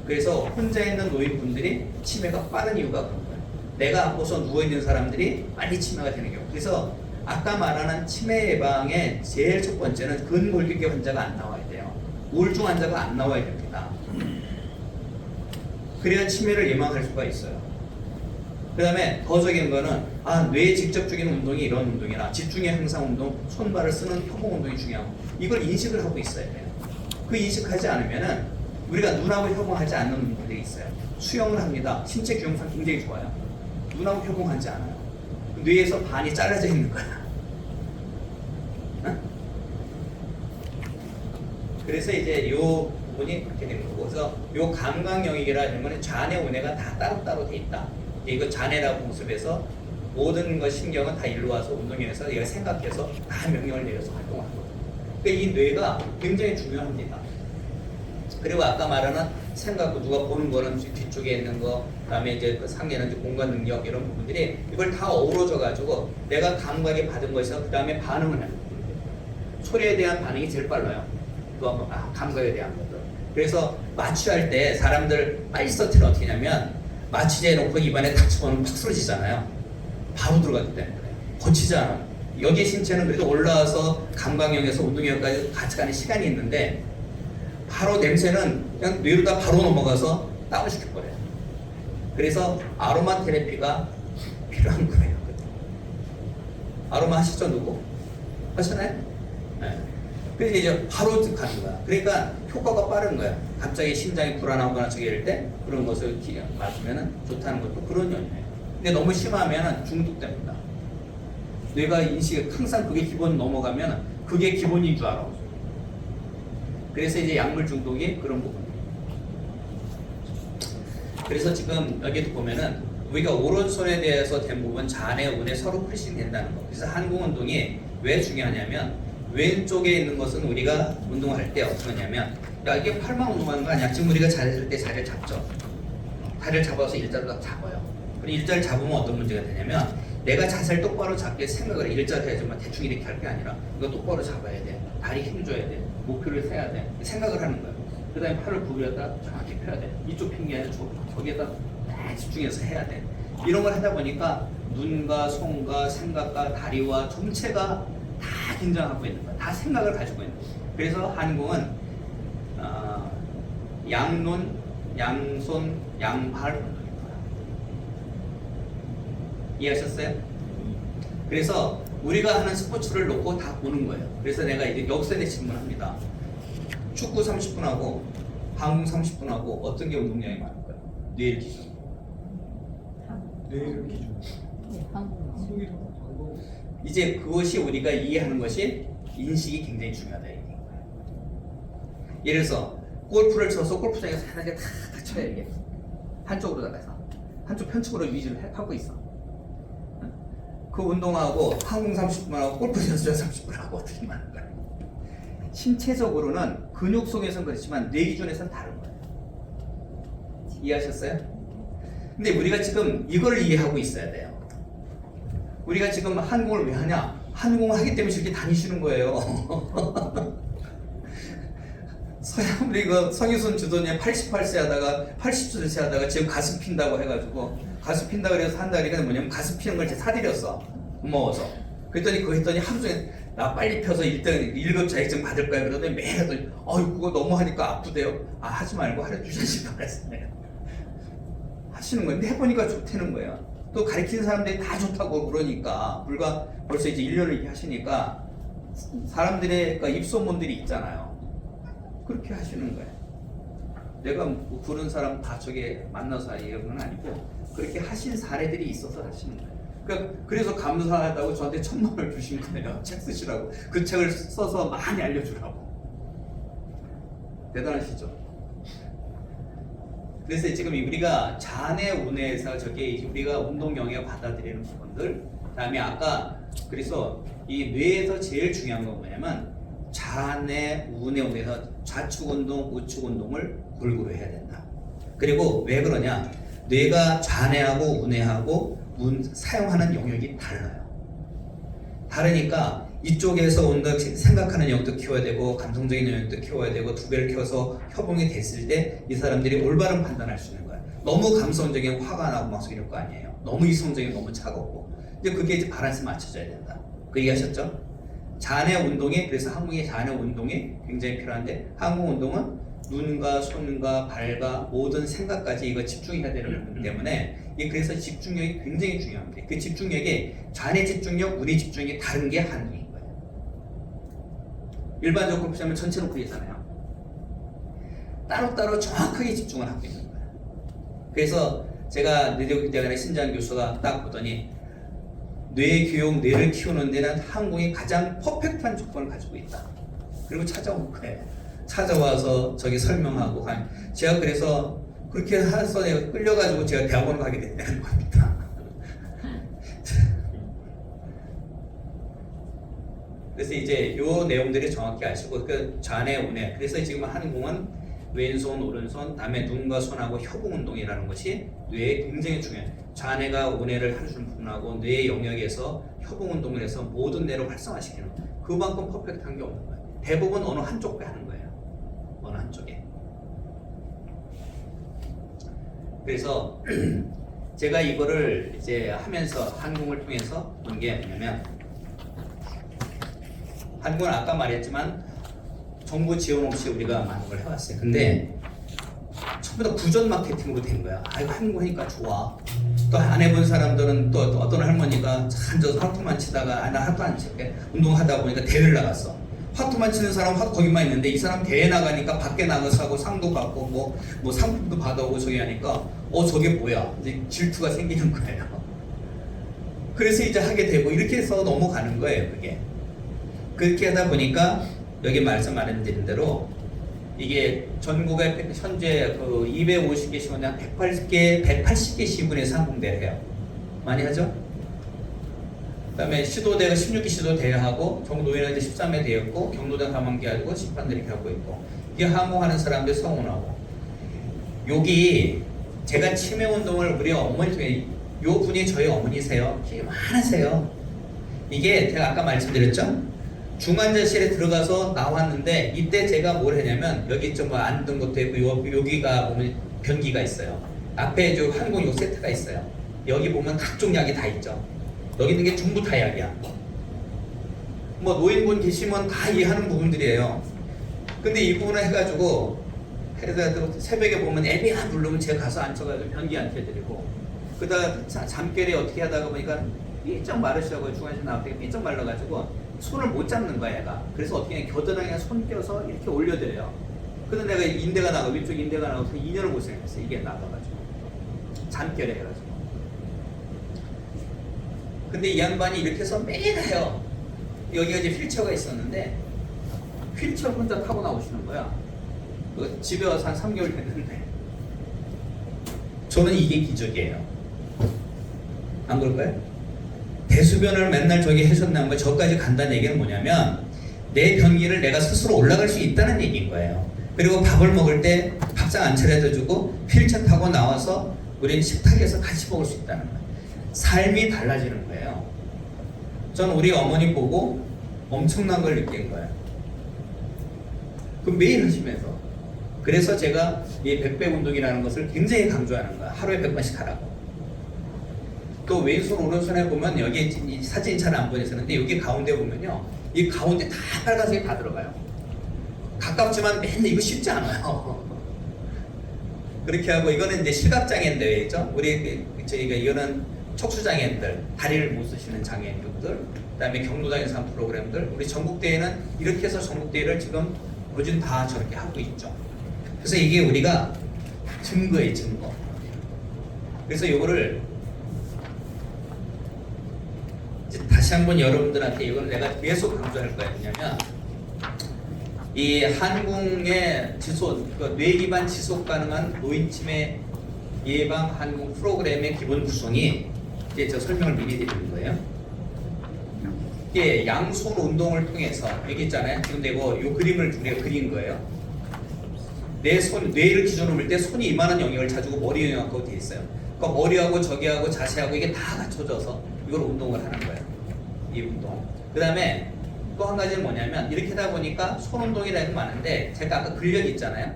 S1: 그래서 혼자 있는 노인분들이 치매가 빠른 이유가 그런 거예요. 내가 아파서 누워있는 사람들이 빨리 치매가 되는 경우. 그래서 아까 말하는 치매 예방의 제일 첫 번째는 근골격계 환자가 안 나와야 돼요. 우울증 환자가 안 나와야 됩니다. 그래야 치매를 예방할 수가 있어요. 그 다음에 더 적인 거는 뇌에 직접적인 운동이 이런 운동이나 집중의 향상 운동, 손발을 쓰는 협응 운동이 중요하고 이걸 인식을 하고 있어야 돼요. 그 인식하지 않으면은 우리가 눈하고 협응하지 않는 운동들이 있어요. 수영을 합니다. 신체 규형상 굉장히 좋아요. 눈하고 협응하지 않아요. 뇌에서 반이 잘라져 있는 거야. 어? 그래서 이제 요 부분이 그렇게 되는 거고, 그래서 요 감각 영역이라는 거는 좌뇌, 우뇌가 다 따로따로 돼 있다. 이거 좌뇌라고 모습에서 모든 것 신경은 다 일로 와서 운동에서 얘가 생각해서 다 명령을 내려서 활동하는 거예요. 그러니까 이 뇌가 굉장히 중요합니다. 그리고 아까 말하는 생각도 누가 보는 거는 뒤쪽에 있는 거, 그다음에 이제 그 상계는 이제 공간 능력 이런 부분들이 이걸 다 어우러져 가지고 내가 감각에 받은 것에서 그다음에 반응을 하는 거예요. 소리에 대한 반응이 제일 빨라요. 또 한번 감각에 대한 것들. 그래서 마취할 때 사람들 아이스터티는 어떻게 하냐면 마취제 놓고 입안에 탁 집어넣으면 팍 쓰러지잖아요. 바로 들어가기 때문에 거치지 않아요. 여기 신체는 그래도 올라와서 감각영에서 운동영까지 같이 가는 시간이 있는데 바로 냄새는 그냥 뇌로 다 바로 넘어가서 다운시켜버려요. 그래서 아로마 테라피가 필요한 거예요. 아로마 하시죠, 누구? 하시나요? 네. 그래서 이제 바로 가는 거야. 그러니까 효과가 빠른 거야. 갑자기 심장이 불안하거나 저기 이럴 때 그런 것을 맞으면 좋다는 것도 그런 연유예요. 근데 너무 심하면 중독됩니다. 뇌가 인식이 항상 그게 기본 넘어가면 그게 기본인 줄 알아. 그래서 이제 약물 중독이 그런 부분이에요. 그래서 지금 여기도 보면은 우리가 오른손에 대해서 된 부분 좌뇌, 우뇌 서로 프레싱 된다는 거. 그래서 한국 운동이 왜 중요하냐면 왼쪽에 있는 것은 우리가 운동할 때 어떻게 하냐면 야 이게 팔만 운동하는 거 아니야? 지금 우리가 자리를 할 때 자리를 잡죠. 다리를 잡아서 일자로 딱 잡아요. 그리고 일자를 잡으면 어떤 문제가 되냐면 내가 자세를 똑바로 잡게 생각을 일자로 해야지만 대충 이렇게 할 게 아니라 이거 똑바로 잡아야 돼. 다리 힘줘야 돼. 목표를 세야 돼. 생각을 하는 거예요. 그 다음에 팔을 구부렸다 정확히 펴야 돼. 이쪽 핀 게 아니라 저기에다 딱 집중해서 해야 돼. 이런 걸 하다 보니까 눈과 손과 생각과 다리와 전체가 다 긴장하고 있는 거야. 다 생각을 가지고 있는 거야. 그래서 한국은 양눈, 양손, 양발 운동인 거야. 이해하셨어요? 그래서 우리가 하는 스포츠를 놓고 다 보는 거예요. 그래서 내가 이제 역선에 질문합니다. 축구 30분하고 방공 30분하고 어떤 게 운동량이 많은 거예요? 뇌일 기준.
S3: 뇌일 기준.
S4: 네, 한국.
S1: 이제 그것이 우리가 이해하는 것이 인식이 굉장히 중요하다 이게. 예를 들어서 골프를 쳐서 골프장에서 하나게 다 쳐야 이게 한쪽으로 나가서 한쪽 편측으로 위주를 하고 있어. 그 운동하고 항공 30분 하고 골프 연습장 30분 하고 어떻게 많은 거야. 신체적으로는 근육 속에서는 그렇지만 뇌 기준에서는 다른 거예요. 이해하셨어요? 근데 우리가 지금 이걸 이해하고 있어야 돼요. 우리가 지금 한국을 왜 하냐? 한국을 하기 때문에 저렇게 다니시는 거예요. 서양 우리 그 성유순 주도님 88세 하다가 80세 하다가 지금 가슴 핀다고 해가지고 가슴 핀다 그래서 한다 그러니까 뭐냐면 가슴 피는 걸 제가 사드렸어. 고마워서. 그랬더니 그거 했더니 하루 종일 나 빨리 펴서 1급 자격증 받을 거야 그러더니 매일 하더니 그거 너무 하니까 아프대요. 하지 말고 하루 2시간씩 그랬어 내가. 하시는 거예요. 근데 해보니까 좋다는 거예요. 또 가르치는 사람들이 다 좋다고 그러니까 불과 벌써 이제 1년을 이렇게 하시니까 사람들의 그러니까 입소문들이 있잖아요. 그렇게 하시는 거예요. 내가 뭐 부른 사람 다 저게 만나서 이런 건 아니고 그렇게 하신 사례들이 있어서 하시는 거예요. 그러니까 그래서 감사하다고 저한테 1,000만 원을 주신 거예요. 책 쓰시라고. 그 책을 써서 많이 알려주라고. 대단하시죠? 그래서 지금 우리가 좌뇌, 우뇌에서 저게 우리가 운동 영역 받아들이는 부분들, 그다음에 아까 그래서 이 뇌에서 제일 중요한 건 뭐냐면 좌뇌, 우뇌, 우뇌에서 좌측 운동, 우측 운동을 골고루 해야 된다. 그리고 왜 그러냐? 뇌가 좌뇌하고 우뇌하고 사용하는 영역이 달라요. 다르니까 이쪽에서 온다 생각하는 영역도 키워야 되고 감성적인 영역도 키워야 되고 두 배를 키워서 협응이 됐을 때 이 사람들이 올바른 판단할 수 있는 거예요. 너무 감성적인 화가 나고 막 이럴 거 아니에요. 너무 이성적인 너무 차갑고 이제 그게 이제 밸런스 맞춰져야 된다. 그 얘기하셨죠? 좌뇌 운동이 그래서 한국의 좌뇌 운동이 굉장히 필요한데 한국 운동은 눈과 손과 발과 모든 생각까지 이거 집중해야 되는 거기 때문에 그래서 집중력이 굉장히 중요합니다. 그 집중력이 좌뇌 집중력, 우뇌 집중력이 다른 게 한국인 거예요. 일반적으로 보자면 전체로 그리잖아요. 따로따로 정확하게 집중을 하고 있는 거예요. 그래서 제가 뇌대학원의 신장 교수가 딱 보더니 뇌 교육, 뇌를 키우는 데는 한국이 가장 퍼펙트한 조건을 가지고 있다. 그리고 찾아온 거예요. 찾아와서 저기 설명하고 제가 그래서 그렇게 해서 내가 끌려가지고 제가 대학원을 가게 됐다는 겁니다. 그래서 이제 요 내용들이 정확히 아시고 그 좌뇌 우뇌 그래서 지금 한국은 왼손 오른손 다음에 눈과 손하고 협응 운동이라는 것이 뇌에 굉장히 중요해요. 좌뇌가 우뇌를 해주는 부분하고 뇌 영역에서 협응 운동을 해서 모든 뇌를 활성화시키는 그만큼 퍼펙트한 게 없는 거예요. 대부분 어느 한쪽 배 하는 거예요. 어느 한쪽에. 그래서 제가 이거를 이제 하면서 한국을 통해서 본 게 뭐냐면 한국은 아까 말했지만 정부 지원 없이 우리가 많은 걸 해왔어요. 근데 전부 다 구전 마케팅으로 된 거야. 이거 한국 하니까 좋아. 또 안 해본 사람들은 또 어떤 할머니가 앉아서 화투만 치다가 나 화투 안 칠게 운동하다 보니까 대회를 나갔어. 화투만 치는 사람 화투 거기만 있는데 이 사람 대회 나가니까 밖에 나가서 하고 상도 받고 뭐 상품도 받아오고 저기 하니까 저게 뭐야 이제 질투가 생기는 거예요. 그래서 이제 하게 되고 이렇게 해서 넘어가는 거예요. 그게 그렇게 하다 보니까 여기 말씀드린 대로 이게 전국에 현재 그 250개 시군에 한 180개 시군에 상공대를 해요. 많이 하죠? 그다음에 시도대가 16기 시도대하고 정도에는 이제 13회 되었고 경로당 가만기하고 심판들이 이렇게 하고 있고 이게 항공하는 사람들 성운하고 여기 제가 치매운동을 우리 어머니 중에 요 분이 저희 어머니세요. 되게 많으세요. 이게 제가 아까 말씀드렸죠? 중환자실에 들어가서 나왔는데 이때 제가 뭘 했냐면 여기 좀 앉은 것도 있고 여기가 보면 변기가 있어요. 앞에 저 항공 요 세트가 있어요. 여기 보면 각종 약이 다 있죠. 여기 있는 게 전부 다 약이야. 뭐 노인분 계시면 다 이해하는 부분들이에요. 근데 이 부분을 해가지고 새벽에 보면 앱이 안 누르면 제가 가서 앉혀가지고 변기 앉혀드리고 그다가 잠결에 어떻게 하다가 보니까 삐쩍 마르시라고 중환자실 나올 때 삐쩍 말라가지고 손을 못 잡는 거야 얘가. 그래서 어떻게 겨드랑이에 손 껴서 이렇게 올려드려요. 근데 내가 인대가 나가 위쪽 인대가 나가서 2년을 고생했어. 이게 나가가지고 잠결에 해가지고. 근데 이 양반이 이렇게 해서 매일 해요. 여기가 이제 휠체어가 있었는데 휠체어 혼자 타고 나오시는 거야. 집에 와서 한 3개월 됐는데 저는 이게 기적이에요. 안 그럴까요? 대수변을 맨날 저기 해줬나는 거 저까지 간다는 얘기는 뭐냐면 내 변기를 내가 스스로 올라갈 수 있다는 얘기인 거예요. 그리고 밥을 먹을 때 밥상 안 차려다 주고 휠체어 타고 나와서 우린 식탁에서 같이 먹을 수 있다는 거예요. 삶이 달라지는 거예요. 전 우리 어머니 보고 엄청난 걸 느낀 거예요. 그 매일 하시면서 그래서 제가 이 100배 운동이라는 것을 굉장히 강조하는 거예요. 하루에 100번씩 하라고. 또 왼손 오른손에 보면 여기 사진 잘 안 보이시는데 여기 가운데 보면요 이 가운데 다 빨간색이 다 들어가요. 가깝지만 맨날 이거 쉽지 않아요. 그렇게 하고 이거는 이제 시각장애인들이죠. 우리 저희가 이거는 척수장애인들 다리를 못 쓰시는 장애인분들 그다음에 경로당에서 한 프로그램들 우리 전국대회는 이렇게 해서 전국대회를 지금 거진 다 저렇게 하고 있죠. 그래서 이게 우리가 증거예요 증거. 그래서 이거를 다시 한번 여러분들한테 이걸 내가 계속 강조할 거야. 뭐냐면 이 한국의 뇌 기반 지속 가능한 노인 치매 예방 한국 프로그램의 기본 구성이 이제 저 설명을 미리 드리는 거예요. 이게 양손 운동을 통해서 여기 있잖아요. 지금 내가 이 그림을 우리가 그린 거예요. 내 손, 뇌를 기준으로 볼 때 손이 이만한 영역을 가지고 머리 영역하고 돼 있어요. 그러니까 머리하고 저기하고 자세하고 이게 다 갖춰져서 이걸 운동을 하는 거예요. 이 운동. 그 다음에 또 한 가지는 뭐냐면 이렇게 하다 보니까 손 운동이라는 게 많은데 제가 아까 근력이 있잖아요.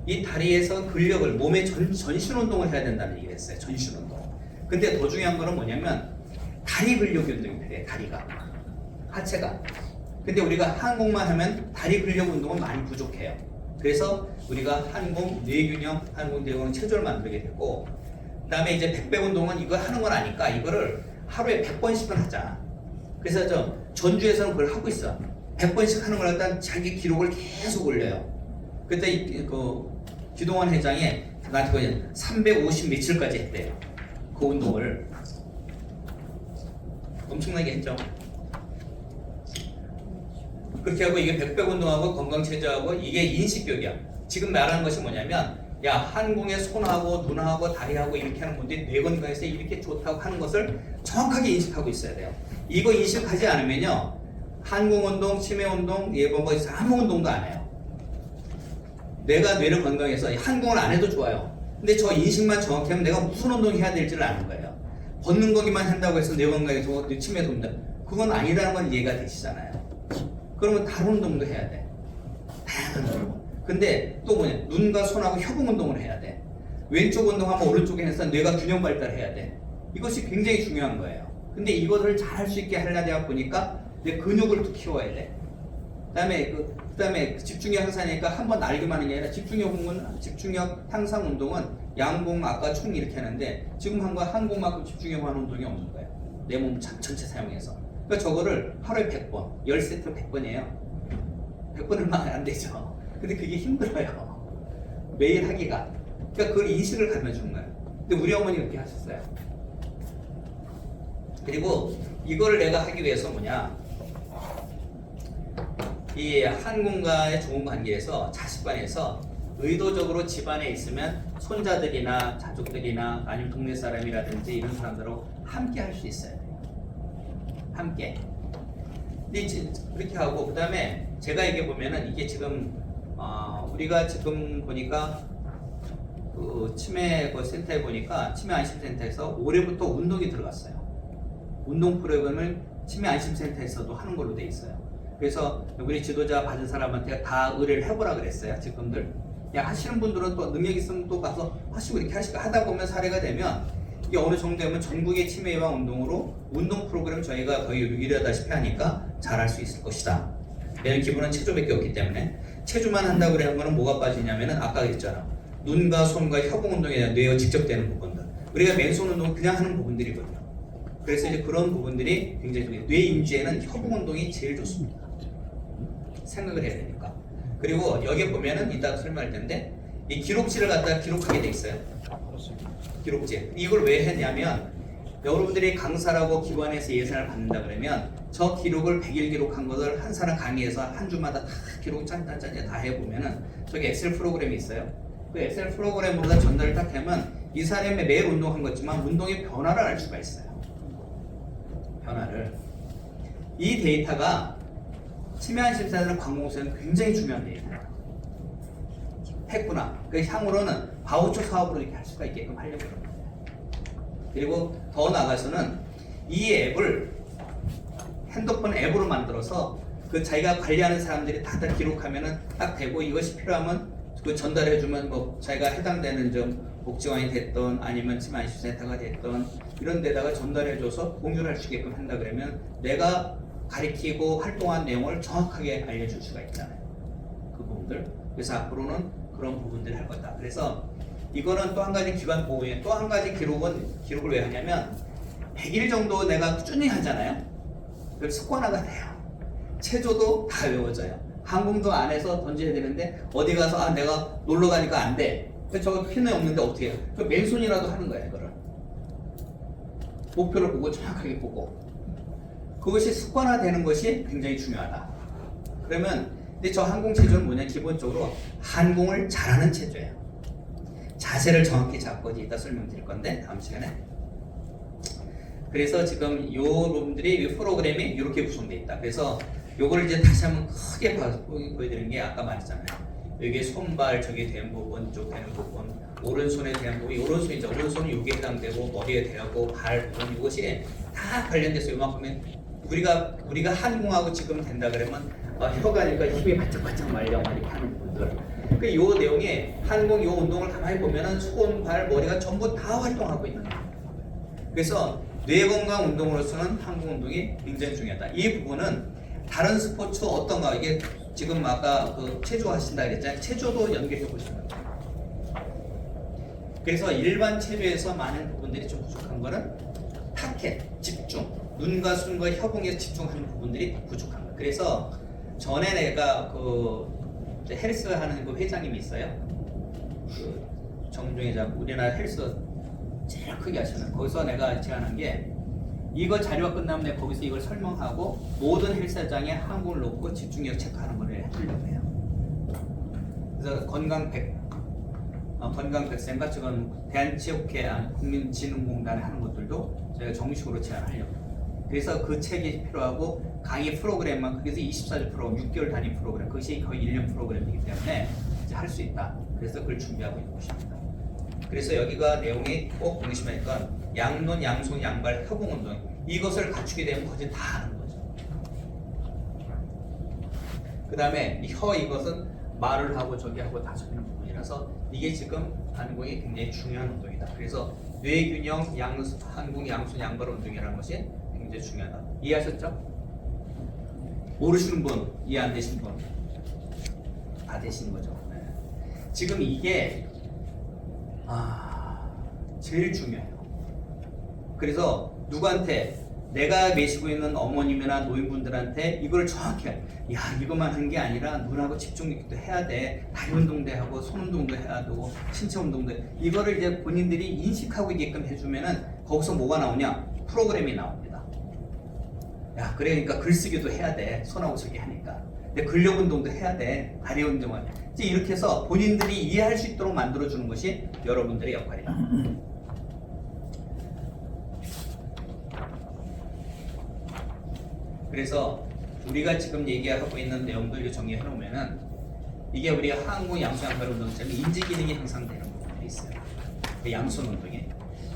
S1: 이 다리에서 근력을 몸의 전신 운동을 해야 된다는 얘기를 했어요. 전신 운동. 근데 더 중요한 거는 뭐냐면 다리 근력 운동이 필요해. 다리가. 하체가. 근데 우리가 한국만 하면 다리 근력 운동은 많이 부족해요. 그래서 우리가 한국 뇌균형, 한국 뇌균형 체조를 만들게 되고 그 다음에 이제 백배 운동은 이거 하는 건 아니까 이거를 하루에 100번씩은 하자. 그래서 전주에서는 그걸 하고 있어. 100번씩 하는 걸 일단 자기 기록을 계속 올려요. 그때 그 기동원 회장이 나한테 350 며칠까지 했대요. 그 운동을 엄청나게 했죠. 그렇게 하고 이게 백배 운동하고 건강체조하고 이게 인식교육이야. 지금 말하는 것이 뭐냐면 야 한궁의 손하고 눈하고 다리하고 이렇게 하는 분들이 뇌 건강에서 이렇게 좋다고 하는 것을 정확하게 인식하고 있어야 돼요. 이거 인식하지 않으면요 한궁 운동, 치매 운동, 예방법에서 아무 운동도 안 해요. 내가 뇌를 건강해서 한궁을 안 해도 좋아요. 근데 저 인식만 정확히 하면 내가 무슨 운동 해야 될지를 아는 거예요. 걷는 거기만 한다고 해서 뇌 건강에 좋고 뇌 치매도 온다. 그건 아니라는 건 이해가 되시잖아요. 그러면 다른 운동도 해야 돼. 다양한 운동. 근데 또 뭐냐? 눈과 손하고 협응 운동을 해야 돼. 왼쪽 운동하면 오른쪽에 해서 뇌가 균형 발달해야 돼. 이것이 굉장히 중요한 거예요. 근데 이것을 잘 할 수 있게 하려다 보니까 내 근육을 또 키워야 돼. 그다음에 집중력 향상이니까 한번 날기만 하는 게 아니라 집중력 향상 운동은 양궁, 아까 총 이렇게 하는데 지금 한 거 한궁만큼 집중력 하는 운동이 없는 거예요. 내 몸 전체 사용해서. 그러니까 저거를 하루에 100번, 10세트 100번이에요. 100번은 막 안 되죠. 근데 그게 힘들어요. 매일 하기가. 그러니까 그걸 인식을 가르쳐주는 거예요. 근데 우리 어머니 그렇게 하셨어요. 그리고 이거를 내가 하기 위해서 뭐냐. 이 한국과의 좋은 관계에서 자식관에서 의도적으로 집안에 있으면 손자들이나 가족들이나 아니면 동네 사람이라든지 이런 사람들하고 함께 할 수 있어야 돼요. 함께. 근데 그렇게 하고 그 다음에 제가 이게 보면은 이게 지금 우리가 지금 보니까 그 치매 그 센터에 보니까 치매 안심센터에서 올해부터 운동이 들어갔어요. 운동 프로그램을 치매 안심센터에서도 하는 걸로 돼 있어요. 그래서 우리 지도자 받은 사람한테 다 의뢰를 해보라 그랬어요. 직원들. 야 하시는 분들은 또 능력 있으면 또 가서 하시고 이렇게 하다 보면 사례가 되면 이게 어느 정도 되면 전국의 치매 예방 운동으로 운동 프로그램 저희가 거의 유일하다시피 하니까 잘할 수 있을 것이다. 얘는 기본은 체조밖에 없기 때문에 체조만 한다고 그러는 거는 뭐가 빠지냐면은 아까 그랬잖아. 눈과 손과 협응 운동에 대한 뇌와 직접 되는 부분들. 우리가 맨손 운동은 그냥 하는 부분들이거든요. 그래서 이제 그런 부분들이 굉장히 중요해요. 뇌 인지에는 협응 운동이 제일 좋습니다. 생각을 해야 되니까. 그리고 여기 보면은 이따 설명할 텐데 이 기록지를 갖다가 기록하게 돼 있어요. 기록지. 이걸 왜 했냐면 여러분들이 강사라고 기관에서 예산을 받는다 그러면 저 기록을 100일 기록한 것을 한 사람 강의에서 한 주마다 다 기록 짠짠짠 다 해보면은 저기 엑셀 프로그램이 있어요. 그 엑셀 프로그램으로 다 전달을 딱 하면 이 사람이 매일 운동한 것지만 운동의 변화를 알 수가 있어요. 변화를. 이 데이터가 치매 안심센터는 관공서에는 굉장히 중요한 데이터예요. 했구나. 그 향후로는 바우처 사업으로 이렇게 할 수가 있게끔 하려고 합니다. 그리고 더 나아가서는 이 앱을 핸드폰 앱으로 만들어서 그 자기가 관리하는 사람들이 다 기록하면은 딱 되고 이것이 필요하면 그 전달해주면 뭐 자기가 해당되는 점 복지관이 됐던 아니면 치매 안심센터가 됐던 이런 데다가 전달해줘서 공유를 할 수 있게끔 한다 그러면 내가 가리키고 활동한 내용을 정확하게 알려줄 수가 있잖아요. 그 부분들. 그래서 앞으로는 그런 부분들을 할 거다. 그래서 이거는 또 한 가지 기관 보호에 또 한 가지 기록을 왜 하냐면 100일 정도 내가 꾸준히 하잖아요. 그걸 습관화가 돼요. 체조도 다 외워져요. 항공도 안에서 던져야 되는데 어디 가서 내가 놀러 가니까 안 돼. 저거 핀이 없는데 어떻게 해요? 그 맨손이라도 하는 거예요. 이거를. 목표를 보고 정확하게 보고. 그것이 습관화되는 것이 굉장히 중요하다. 그러면 근데 저 항공 체조는 뭐냐? 기본적으로 항공을 잘하는 체조예요. 자세를 정확히 잡고 이따 설명드릴 건데 다음 시간에. 그래서 지금 요 부분들이 이 프로그램이 이렇게 구성되어 있다. 그래서 요걸 이제 다시 한번 크게 보여드리는 게 아까 말했잖아요. 여기 손발 저기 된 부분, 쪽 되는 부분, 오른손에 대한 부분, 오른손이죠. 오른손은 여기에 해당되고 머리에 대하고 발 부분 이것이 다 관련돼서 요만큼은 우리가 한궁하고 지금 된다 그러면 혀가니까 힘이 바짝바짝 말려 이렇게 하는 분들. 그 요 내용에 한궁 요 운동을 가만히 보면은 손, 발, 머리가 전부 다 활동하고 있는 거예요. 그래서 뇌 건강 운동으로서는 한궁 운동이 굉장히 중요하다. 이 부분은 다른 스포츠 어떤가 이게 지금 아까 그 체조 하신다 그랬잖아요. 체조도 연결해 보시면 돼요. 그래서 일반 체조에서 많은 부분들이 좀 부족한 거는 타켓, 집중, 눈과 손과 협응에 집중하는 부분들이 부족한 거예요. 그래서 전에 내가 그 헬스 하는 그 회장님이 있어요. 그 정종희 장 우리나라 헬스 제일 크게 하시는 거기서 내가 제안한 게 이거 자료가 끝나면 내가 거기서 이걸 설명하고 모든 헬스장에 한국을 놓고 집중력 체크하는 걸 해주려고 해요. 그래서 건강 100세인가 지금 대한체육회 국민진흥공단에 하는 것들도 저희가 정식으로 제안하려고 해요. 그래서 그 책이 필요하고 강의 프로그램만 그래서 24주 프로그램, 6개월 단위 프로그램 그것이 거의 1년 프로그램이기 때문에 이제 할 수 있다. 그래서 그걸 준비하고 있는 것입니다. 그래서 여기가 내용이 꼭 보시면니까 양눈, 양손, 양발, 협응 운동 이것을 갖추게 되면 거진 다 하는 거죠. 그 다음에 혀 이것은 말을 하고 저기 하고 다 적는 부분이라서 이게 지금 한궁이 굉장히 중요한 운동이다. 그래서 뇌균형, 한궁, 양손, 양발 운동이라는 것이 굉장히 중요하다. 이해하셨죠? 모르시는 분, 이해 안 되신 분 다 되시는 거죠. 네. 지금 이게 제일 중요해요. 그래서 누구한테 내가 계시고 있는 어머님이나 노인분들한테 이걸 정확히 야 이것만 한 게 아니라 눈하고 집중력도 해야 돼. 다리 운동도 하고 손 운동도 해야 되고 신체 운동도 이거를 이제 본인들이 인식하고 있게끔 해주면은 거기서 뭐가 나오냐 프로그램이 나옵니다. 야 그러니까 글쓰기도 해야 돼. 손하고 저기 하니까. 근데 근력 운동도 해야 돼. 다리 운동을 이제 이렇게 해서 본인들이 이해할 수 있도록 만들어주는 것이 여러분들의 역할이다. 그래서 우리가 지금 얘기하고 있는 내용들을 정리해 놓으면은 이게 우리가 한국 양손 양발 운동처럼 인지 기능이 향상되는 부분들이 있어요. 그 양손 운동에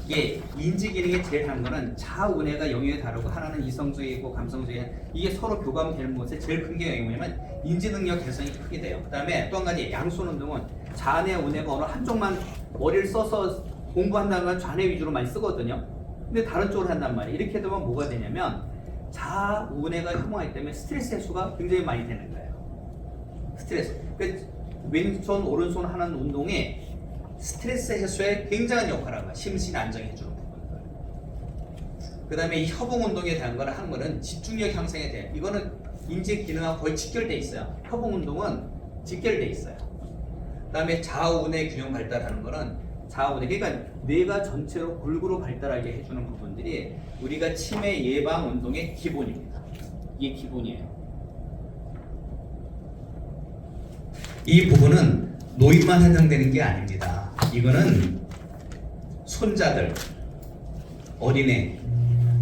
S1: 이게 인지 기능이 제일 한 거는 좌우뇌가 영역이 다르고 하나는 이성적이고 감성적인 이게 서로 교감되는 것에 제일 큰 게 뭐냐면 인지 능력 개선이 크게 돼요. 그다음에 또 한 가지 양손 운동은 좌뇌 우뇌가 어느 한쪽만 머리를 써서 공부한다는 건 좌뇌 위주로 많이 쓰거든요. 근데 다른 쪽으로 한단 말이에요. 이렇게 되면 뭐가 되냐면 좌우뇌가 협응하기 때문에 스트레스 해소가 굉장히 많이 되는 거예요. 스트레스. 그러니까 왼손 오른손 하는 운동에 스트레스 해소에 굉장한 역할을 하고 심신 안정해주는 부분들. 그 다음에 이 협응 운동에 대한 거는 한 거는 집중력 향상에 대해 이거는 인지 기능하고 거의 직결돼 있어요. 협응 운동은 직결돼 있어요. 그 다음에 좌우뇌 균형 발달하는 거는 좌우뇌 그러니까 뇌가 전체로 골고루 발달하게 해주는 부분들이 우리가 치매 예방 운동의 기본입니다. 이게 기본이에요. 이 부분은 노인만 해당되는 게 아닙니다. 이거는 손자들, 어린애,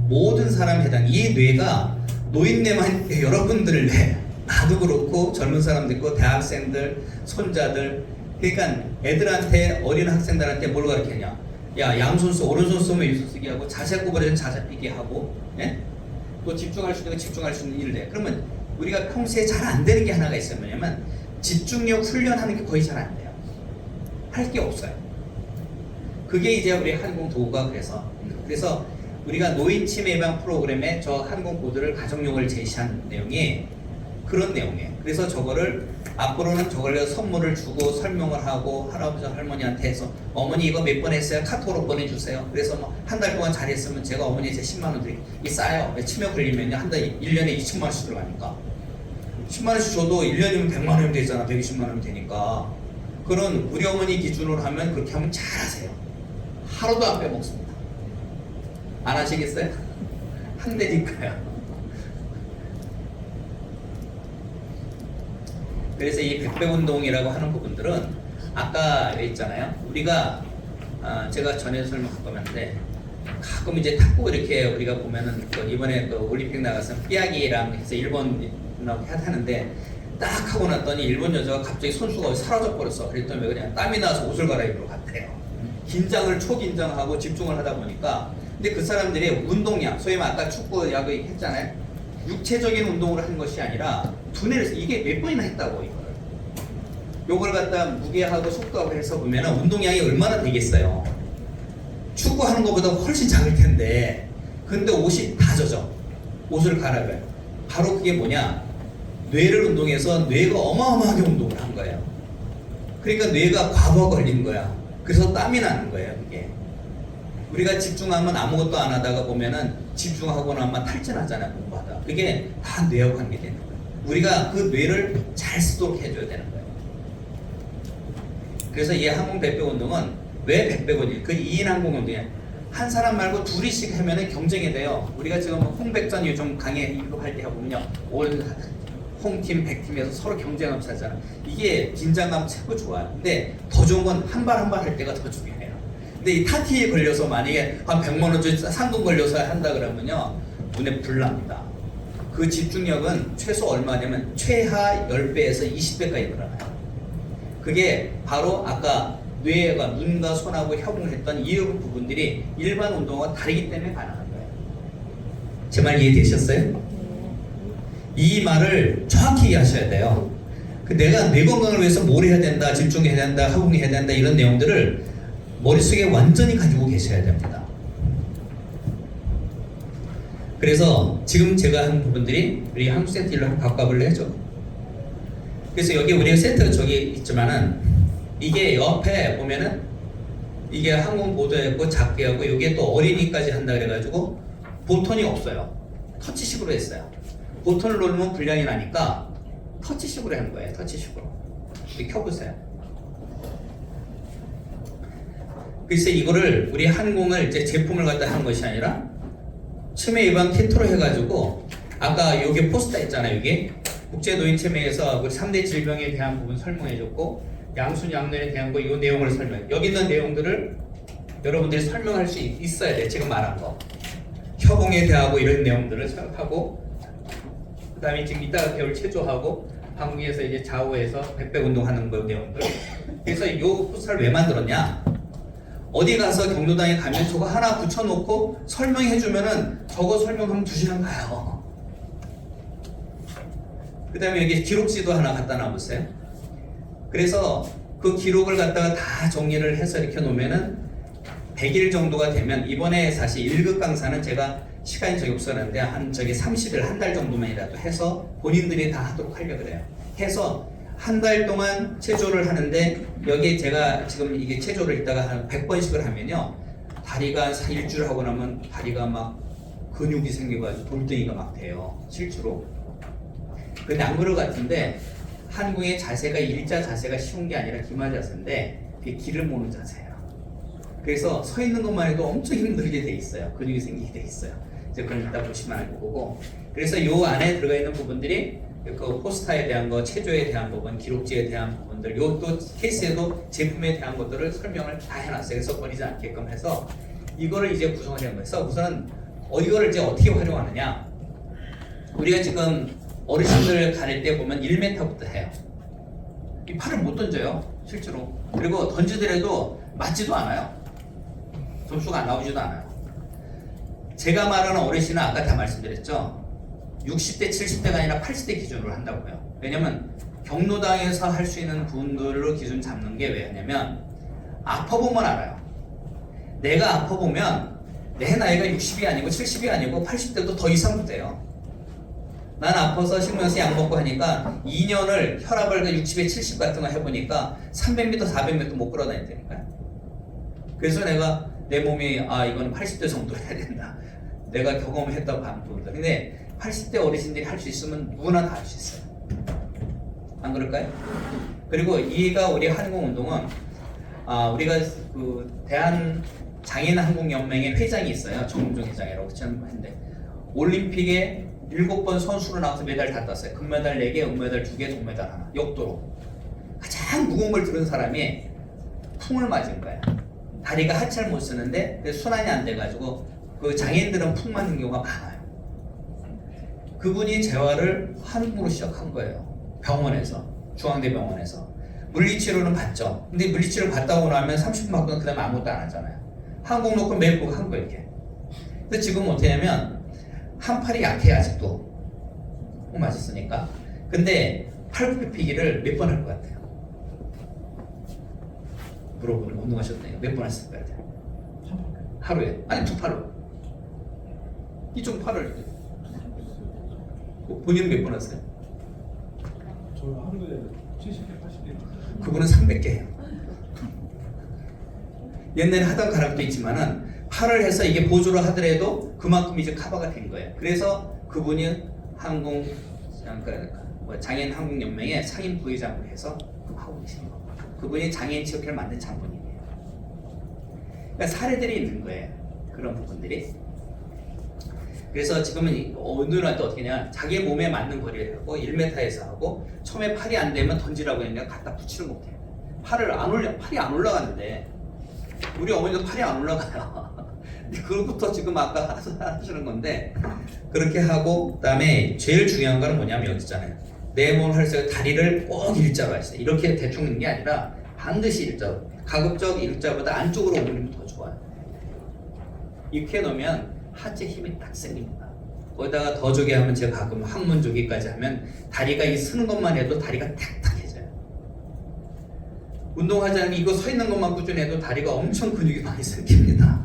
S1: 모든 사람에 해당. 이 뇌가 노인네만 여러분들 뇌, 나도 그렇고 젊은 사람도 있고 대학생들, 손자들. 그러니까 애들한테 어린 학생들한테 뭘 가르치냐? 야 양손 써, 오른손 쓰면 왼손 쓰기 하고 자세 구부러진 자세 펴기 하고, 예? 또 집중할 수 있는 거 집중할 수 있는 일을 해. 그러면 우리가 평소에 잘 안 되는 게 하나가 있어요. 뭐냐면 집중력 훈련하는 게 거의 잘 안 돼요. 할 게 없어요. 그게 이제 우리 한국 도구가 그래서 우리가 노인 치매 예방 프로그램에 저 한국 보드를 가정용을 제시한 내용이 그런 내용이에요. 그래서 저거를 앞으로는 저걸 선물을 주고 설명을 하고 할아버지 할머니한테 해서 어머니 이거 몇 번 했어요? 카톡으로 보내주세요. 그래서 뭐 한 달 동안 잘했으면 제가 어머니한테 10만 원 드리고 이 싸요. 치매 걸리면 한 달 1년에 2천만 원씩 들어가니까 10만 원씩 줘도 1년이면 100만 원이면 되잖아. 120만 원이면 되니까 그런 우리 어머니 기준으로 하면 그렇게 하면 잘하세요. 하루도 안 빼먹습니다. 안 하시겠어요? 한대니까요. 그래서 이 백배 운동이라고 하는 부분들은 아까 있잖아요. 우리가 제가 전에 설명할 건데 가끔 이제 탁구 이렇게 우리가 보면은 그 이번에 그 올림픽 나가서 삐약이랑 해서 일본하고 하는데 딱 하고 났더니 일본 여자가 갑자기 선수가 사라져 버렸어. 그랬더니 왜 그냥 땀이 나서 옷을 갈아입으러 갔대요. 긴장을 초긴장하고 집중을 하다 보니까. 근데 그 사람들이 운동량, 소위 말해 아까 축구 야구 했잖아요. 육체적인 운동을 한 것이 아니라 두뇌를 이게 몇 번이나 했다고 이거를. 요걸 갖다 무게하고 속도하고 해서 보면 운동량이 얼마나 되겠어요. 축구하는 것보다 훨씬 작을 텐데 근데 옷이 다 젖어. 옷을 갈아입어요. 바로 그게 뭐냐, 뇌를 운동해서 뇌가 어마어마하게 운동을 한 거예요. 그러니까 뇌가 과부하 걸린 거야. 그래서 땀이 나는 거예요. 그게 우리가 집중하면 아무것도 안 하다가 보면은 집중하고 나면 탈진하잖아요. 공부하다. 그게 다 뇌하고 관계되는 거예요. 우리가 그 뇌를 잘 쓰도록 해줘야 되는 거예요. 그래서 이 항공 백백 운동은 왜 백백원이? 그 2인 항공 운동이야. 한 사람 말고 둘이씩 하면은 경쟁이 돼요. 우리가 지금 홍백전 요즘 강의 이거 할 때 해보면요, 올 홍팀, 백팀에서 서로 경쟁하면서 하잖아. 이게 긴장감 최고 좋아요. 근데 더 좋은 건 한 발 한 발 할 때가 더 중요해요. 근데 이 타티에 걸려서 만약에 한 100만 원짜리 상금 걸려서 한다 그러면요, 눈에 불 납니다. 그 집중력은 최소 얼마냐면 최하 10배에서 20배까지 늘어나요. 그게 바로 아까 뇌가 눈과 손하고 협응했던 이 부분들이 일반 운동과 다르기 때문에 가능한 거예요. 제 말 이해되셨어요? 이 말을 정확히 이해하셔야 돼요. 내가 뇌 건강을 위해서 뭘 해야 된다, 집중해야 된다, 협응해야 된다, 이런 내용들을 머릿속에 완전히 가지고 계셔야 됩니다. 그래서 지금 제가 한 부분들이 우리 한국 세트 일로 한번 바꿔볼래 해죠. 그래서 여기 우리가 세트 저기 있지만은 이게 옆에 보면은 이게 항공 보드였고 작게 하고 여기에 또 어린이까지 한다 그래가지고 보턴이 없어요. 터치식으로 했어요. 보턴을 누르면 불량이 나니까 터치식으로 한 거예요. 터치식으로. 이렇게 켜보세요. 그래서 이거를 우리 항공을 이제 제품을 갖다 한 것이 아니라 치매 예방 키트로 해가지고 아까 여기 포스터 있잖아요. 여기 국제노인체매에서 우리 3대 질병에 대한 부분 설명해줬고 양순양면에 대한 거 이 내용을 설명해. 여기 있는 내용들을 여러분들이 설명할 수 있어야 돼. 지금 말한 거. 협응에 대하고 이런 내용들을 생각하고 그 다음에 지금 이따가 배울 체조하고 한국에서 이제 좌우에서 백백 운동하는 거 내용들. 그래서 이 포스터를 왜 만들었냐? 어디 가서 경로당에 가면 저거 하나 붙여놓고 설명해주면은 저거 설명하면 2시간 가요. 그 다음에 여기 기록지도 하나 갖다 놔보세요. 그래서 그 기록을 갖다가 다 정리를 해서 이렇게 놓으면은 100일 정도가 되면 이번에 사실 1급 강사는 제가 시간이 저기 없었는데 한 저기 30일 한 달 정도만이라도 해서 본인들이 다 하도록 하려고 그래요. 해서 한 달 동안 체조를 하는데 여기 제가 지금 이게 체조를 있다가 한 100번씩을 하면요, 다리가 일주일 하고 나면 다리가 막 근육이 생겨가지고 돌덩이가 막 돼요. 실제로. 근데 안 그럴 것 같은데 한국의 자세가 일자 자세가 쉬운 게 아니라 기마 자세인데 그게 길을 모는 자세예요. 그래서 서 있는 것만 해도 엄청 힘들게 돼 있어요. 근육이 생기게 돼 있어요. 이제 그건 이따 보시면 알 거고. 그래서 요 안에 들어가 있는 부분들이 그 포스터에 대한 거, 체조에 대한 부분, 기록지에 대한 부분들, 요 또 케이스에도 제품에 대한 것들을 설명을 다 해놨어요. 그래서 버리지 않게끔 해서 이거를 이제 구성을 하는 거예요. 그래서 우선은 이거를 이제 어떻게 활용하느냐? 우리가 지금 어르신들 가릴 때 보면 1m부터 해요. 이 팔을 못 던져요, 실제로. 그리고 던지더라도 맞지도 않아요. 점수가 안 나오지도 않아요. 제가 말하는 어르신은 아까 다 말씀드렸죠. 60대, 70대가 아니라 80대 기준으로 한다고요. 왜냐면 경로당에서 할 수 있는 분들로 기준 잡는 게 왜냐면 아파보면 알아요. 내가 아파보면 내 나이가 60이 아니고 70이 아니고 80대도 더 이상 돼요. 난 아파서 식물에서 약 먹고 하니까 2년을 혈압을 60에 70 같은 거 해보니까 300m, 400m 못 걸어다닌다니까요. 그래서 내가 내 몸이 이거는 80대 정도 해야 된다. 내가 경험했다고 하는 부분들. 근데 80대 어르신들이 할 수 있으면 누구나 다 할 수 있어요. 안 그럴까요? 그리고 이가 우리 항공운동은 우리가 그 대한 장애인 항공연맹의 회장이 있어요. 정웅종 회장이라고 했는데 올림픽에 7번 선수로 나와서 메달 다 땄어요. 금메달 4개, 은메달 2개, 동메달 하나. 역도로. 가장 무거운 걸 들은 사람이 풍을 맞은 거야. 다리가 하체를 못 쓰는데 순환이 안 돼가지고 그 장애인들은 풍 맞는 경우가 많아요. 그분이 재활을 한국으로 시작한 거예요. 병원에서, 중앙대병원에서. 물리치료는 받죠. 근데 물리치료 받다 오고 나면 30분 받고 그 다음에 아무것도 안 하잖아요. 한국 놓고 매일 보고 한 거 이렇게. 근데 지금 어떻게 하냐면 한 팔이 약해 아직도. 맞았으니까. 근데 팔굽혀펴기를 몇 번 할 것 같아요? 물어보면 운동하셨네요. 몇 번 하실 것 같아요? 하루에? 아니 두 팔로. 이쪽 팔을 본인은 몇 번 하세요?
S3: 저 하루에 70개, 80개.
S1: 그분은 300개예요. 옛날에 하던 가락도 있지만은 팔을 해서 이게 보조를 하더라도 그만큼 이제 커버가 된 거예요. 그래서 그분이 장애인 한국연맹의 상임 부회장을 해서 하고 계신 거예요. 그분이 장애인 체육회를 만든 장본인이에요. 그러니까 사례들이 있는 거예요. 그런 부분들이. 그래서 지금은 어느한테 어떻게 냐 자기 몸에 맞는 거리를 하고 1m에서 하고 처음에 팔이 안 되면 던지라고 했는데 갖다 붙이를 못해요. 팔이 안 올라가는데 우리 어머니도 팔이 안 올라가요. 근데 그것부터 지금 아까 하시는 건데 그렇게 하고 그다음에 제일 중요한 거는 뭐냐면 여기 있잖아요. 내 몸을 할 때 다리를 꼭 일자로 하시죠. 이렇게 대충 있는 게 아니라 반드시 일자로. 가급적 일자보다 안쪽으로 오므리면 더 좋아요. 이렇게 놓으면 하체 힘이 딱 생깁니다. 거기다가 더 조개 하면 제가 가끔 항문 조개까지 하면 다리가 이 서는 것만 해도 다리가 탁탁해져요. 운동하지 않으면 이거 서 있는 것만 꾸준히 해도 다리가 엄청 근육이 많이 생깁니다.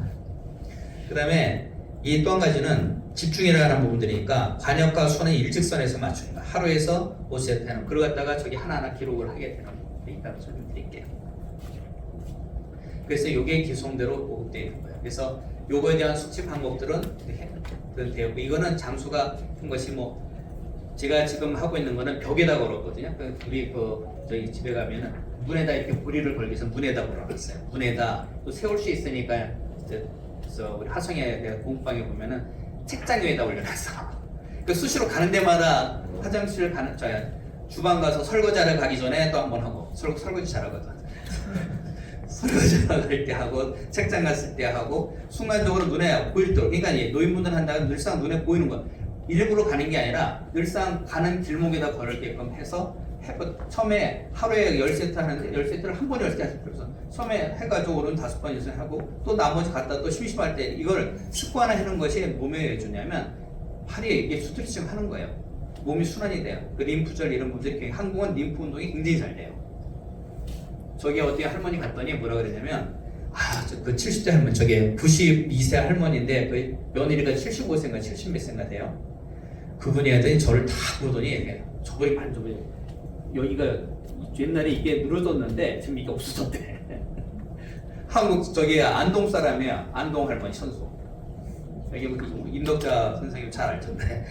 S1: 그 다음에 이 또 한 가지는 집중이라 하는 부분들이니까 관역과 손의 일직선에서 맞춥니다. 하루에서 5세트 하는 그걸 갖다가 저기 하나하나 기록을 하게 되는 부분이 있다고 설명드릴게요. 그래서 이게 기성대로 보급되어 있는 거예요. 그래서 요거에 대한 숙지 방법들은 되었고 이거는 장수가 한 것이 뭐 제가 지금 하고 있는 거는 벽에다 걸었거든요. 우리 저희 집에 가면은 문에다 이렇게 고리를 걸기 위해서 문에다 걸어놨어요. 문에다 또 세울 수 있으니까 그래서 우리 하성에 내가 공부방에 보면은 책장 위에다 올려놨어. 그 수시로 가는 데마다 화장실 가는 주방 가서 설거지하러 가기 전에 또 한 번 하고 설거지 잘하거든. 설거지하러 갈 때 하고 책장 갔을 때 하고 순간적으로 눈에 보일도록 그러니까 노인분들 한다고 늘상 눈에 보이는 거 일부러 가는 게 아니라 늘상 가는 길목에다 걸게끔 해서 처음에 하루에 10세트 하는데 10세트를 한 번에 10개 하실 필요 없어. 처음에 해가지고 오른 5번 이상 하고 또 나머지 갔다 또 심심할 때 이걸 습관화하는 것이 몸에 왜 주냐면 팔이 이게 스트레칭 하는 거예요. 몸이 순환이 돼요. 그 림프절 이런 분들이 한국은 림프 운동이 굉장히 잘 돼요. 저기 어디 할머니 갔더니 뭐라 그러냐면 그 70대 할머니 저게 92세 할머니인데 그 며느리가 75세인가 70 몇 세인가 돼요. 그분이 하더니 저를 다 보더니 저번에 반쪽에 여기가 옛날에 이게 늘어졌는데 지금 이게 없어졌대. 한국 저기 안동 사람이야. 안동 할머니 선수. 여기 임덕자 선생님 잘 알 텐데.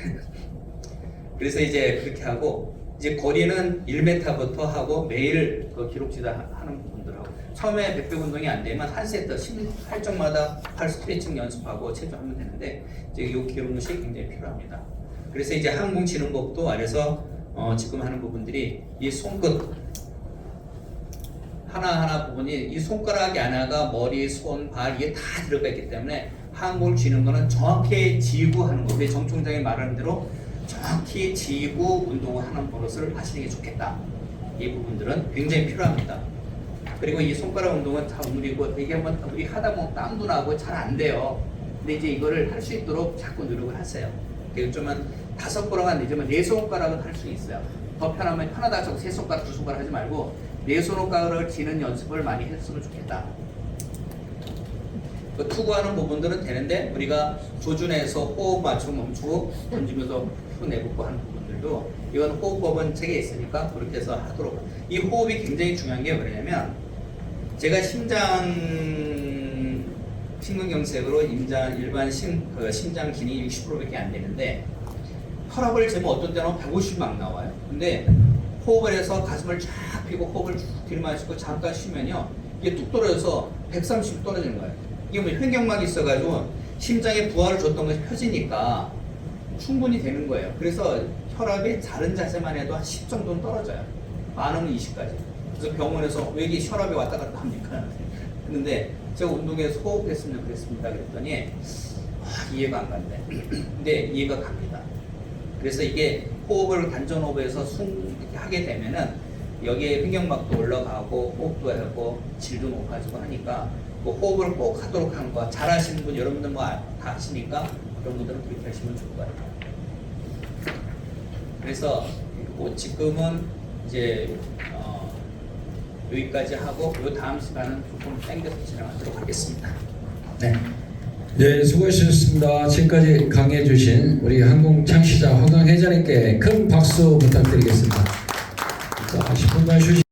S1: 그래서 이제 그렇게 하고 이제 거리는 1m부터 하고 매일 그 기록지다 하는 분들하고 처음에 백백 운동이 안 되면 한 세트 할 적마다 팔 스트레칭 연습하고 체조하면 되는데 이제 이 기록물이 굉장히 필요합니다. 그래서 이제 항공 치는 법도 아래서 지금 하는 부분들이 이 손끝 하나하나 부분이 이 손가락이 하나가 머리, 손, 발 이게 다 들어가 있기 때문에 항공을 쥐는 거는 정확히 쥐고 하는 거. 우리 정 총장이 말하는 대로 정확히 쥐고 운동을 하는 버릇을 하시는 게 좋겠다. 이 부분들은 굉장히 필요합니다. 그리고 이 손가락 운동은 다 우리고 이게 한번 우리 하다 보면 땀도 나고 잘 안 돼요. 근데 이제 이거를 할 수 있도록 자꾸 노력을 하세요. 요즘은 5손가락 안 되지만 4손가락은 할 수 있어요. 더 편하면 편하다 해서 3손가락, 2손가락 하지 말고 4손가락을 쥐는 연습을 많이 했으면 좋겠다. 그 투구하는 부분들은 되는데 우리가 조준해서 호흡 맞추고 멈추고 던지면서 후 내붓고 하는 부분들도 이건 호흡법은 책에 있으니까 그렇게 해서 하도록. 이 호흡이 굉장히 중요한 게 뭐냐면 제가 심근경색으로 일반 심장 기능이 60%밖에 안 되는데 혈압을 재면 어떤 때는 150 막 나와요. 근데 호흡을 해서 가슴을 쫙 펴고 호흡을 쭉 들이마시고 잠깐 쉬면요 이게 뚝 떨어져서 130 떨어지는 거예요. 이게 뭐 횡격막이 있어가지고 심장에 부하를 줬던 것이 펴지니까 충분히 되는 거예요. 그래서 혈압이 자른 자세만 해도 한 10 정도는 떨어져요. 많으면 20까지. 그래서 병원에서 왜 이게 혈압이 왔다 갔다 합니까? 그런데 제가 운동에서 호흡했으면 그랬습니다. 그랬더니 이해가 안 간대. 근데 이해가 갑니다. 그래서 이게
S2: 호흡을 단전 호흡에서 하게 되면은 여기에 횡격막도 올라가고 호흡도 하고 질도 높아지고 하니까 그 호흡을 꼭 하도록 하는 거 잘하시는 분 여러분들 뭐 다 아시니까 그런 분들은 그렇게 하시면 좋을 것 같아요. 그래서 지금은 이제 여기까지 하고 요 다음 시간은 조금 당겨서 진행하도록 하겠습니다. 네.
S4: 네, 수고하셨습니다. 지금까지 강의해 주신 우리 항공창시자 허강 회장님께 큰 박수 부탁드리겠습니다. 자, 10분간 휴식.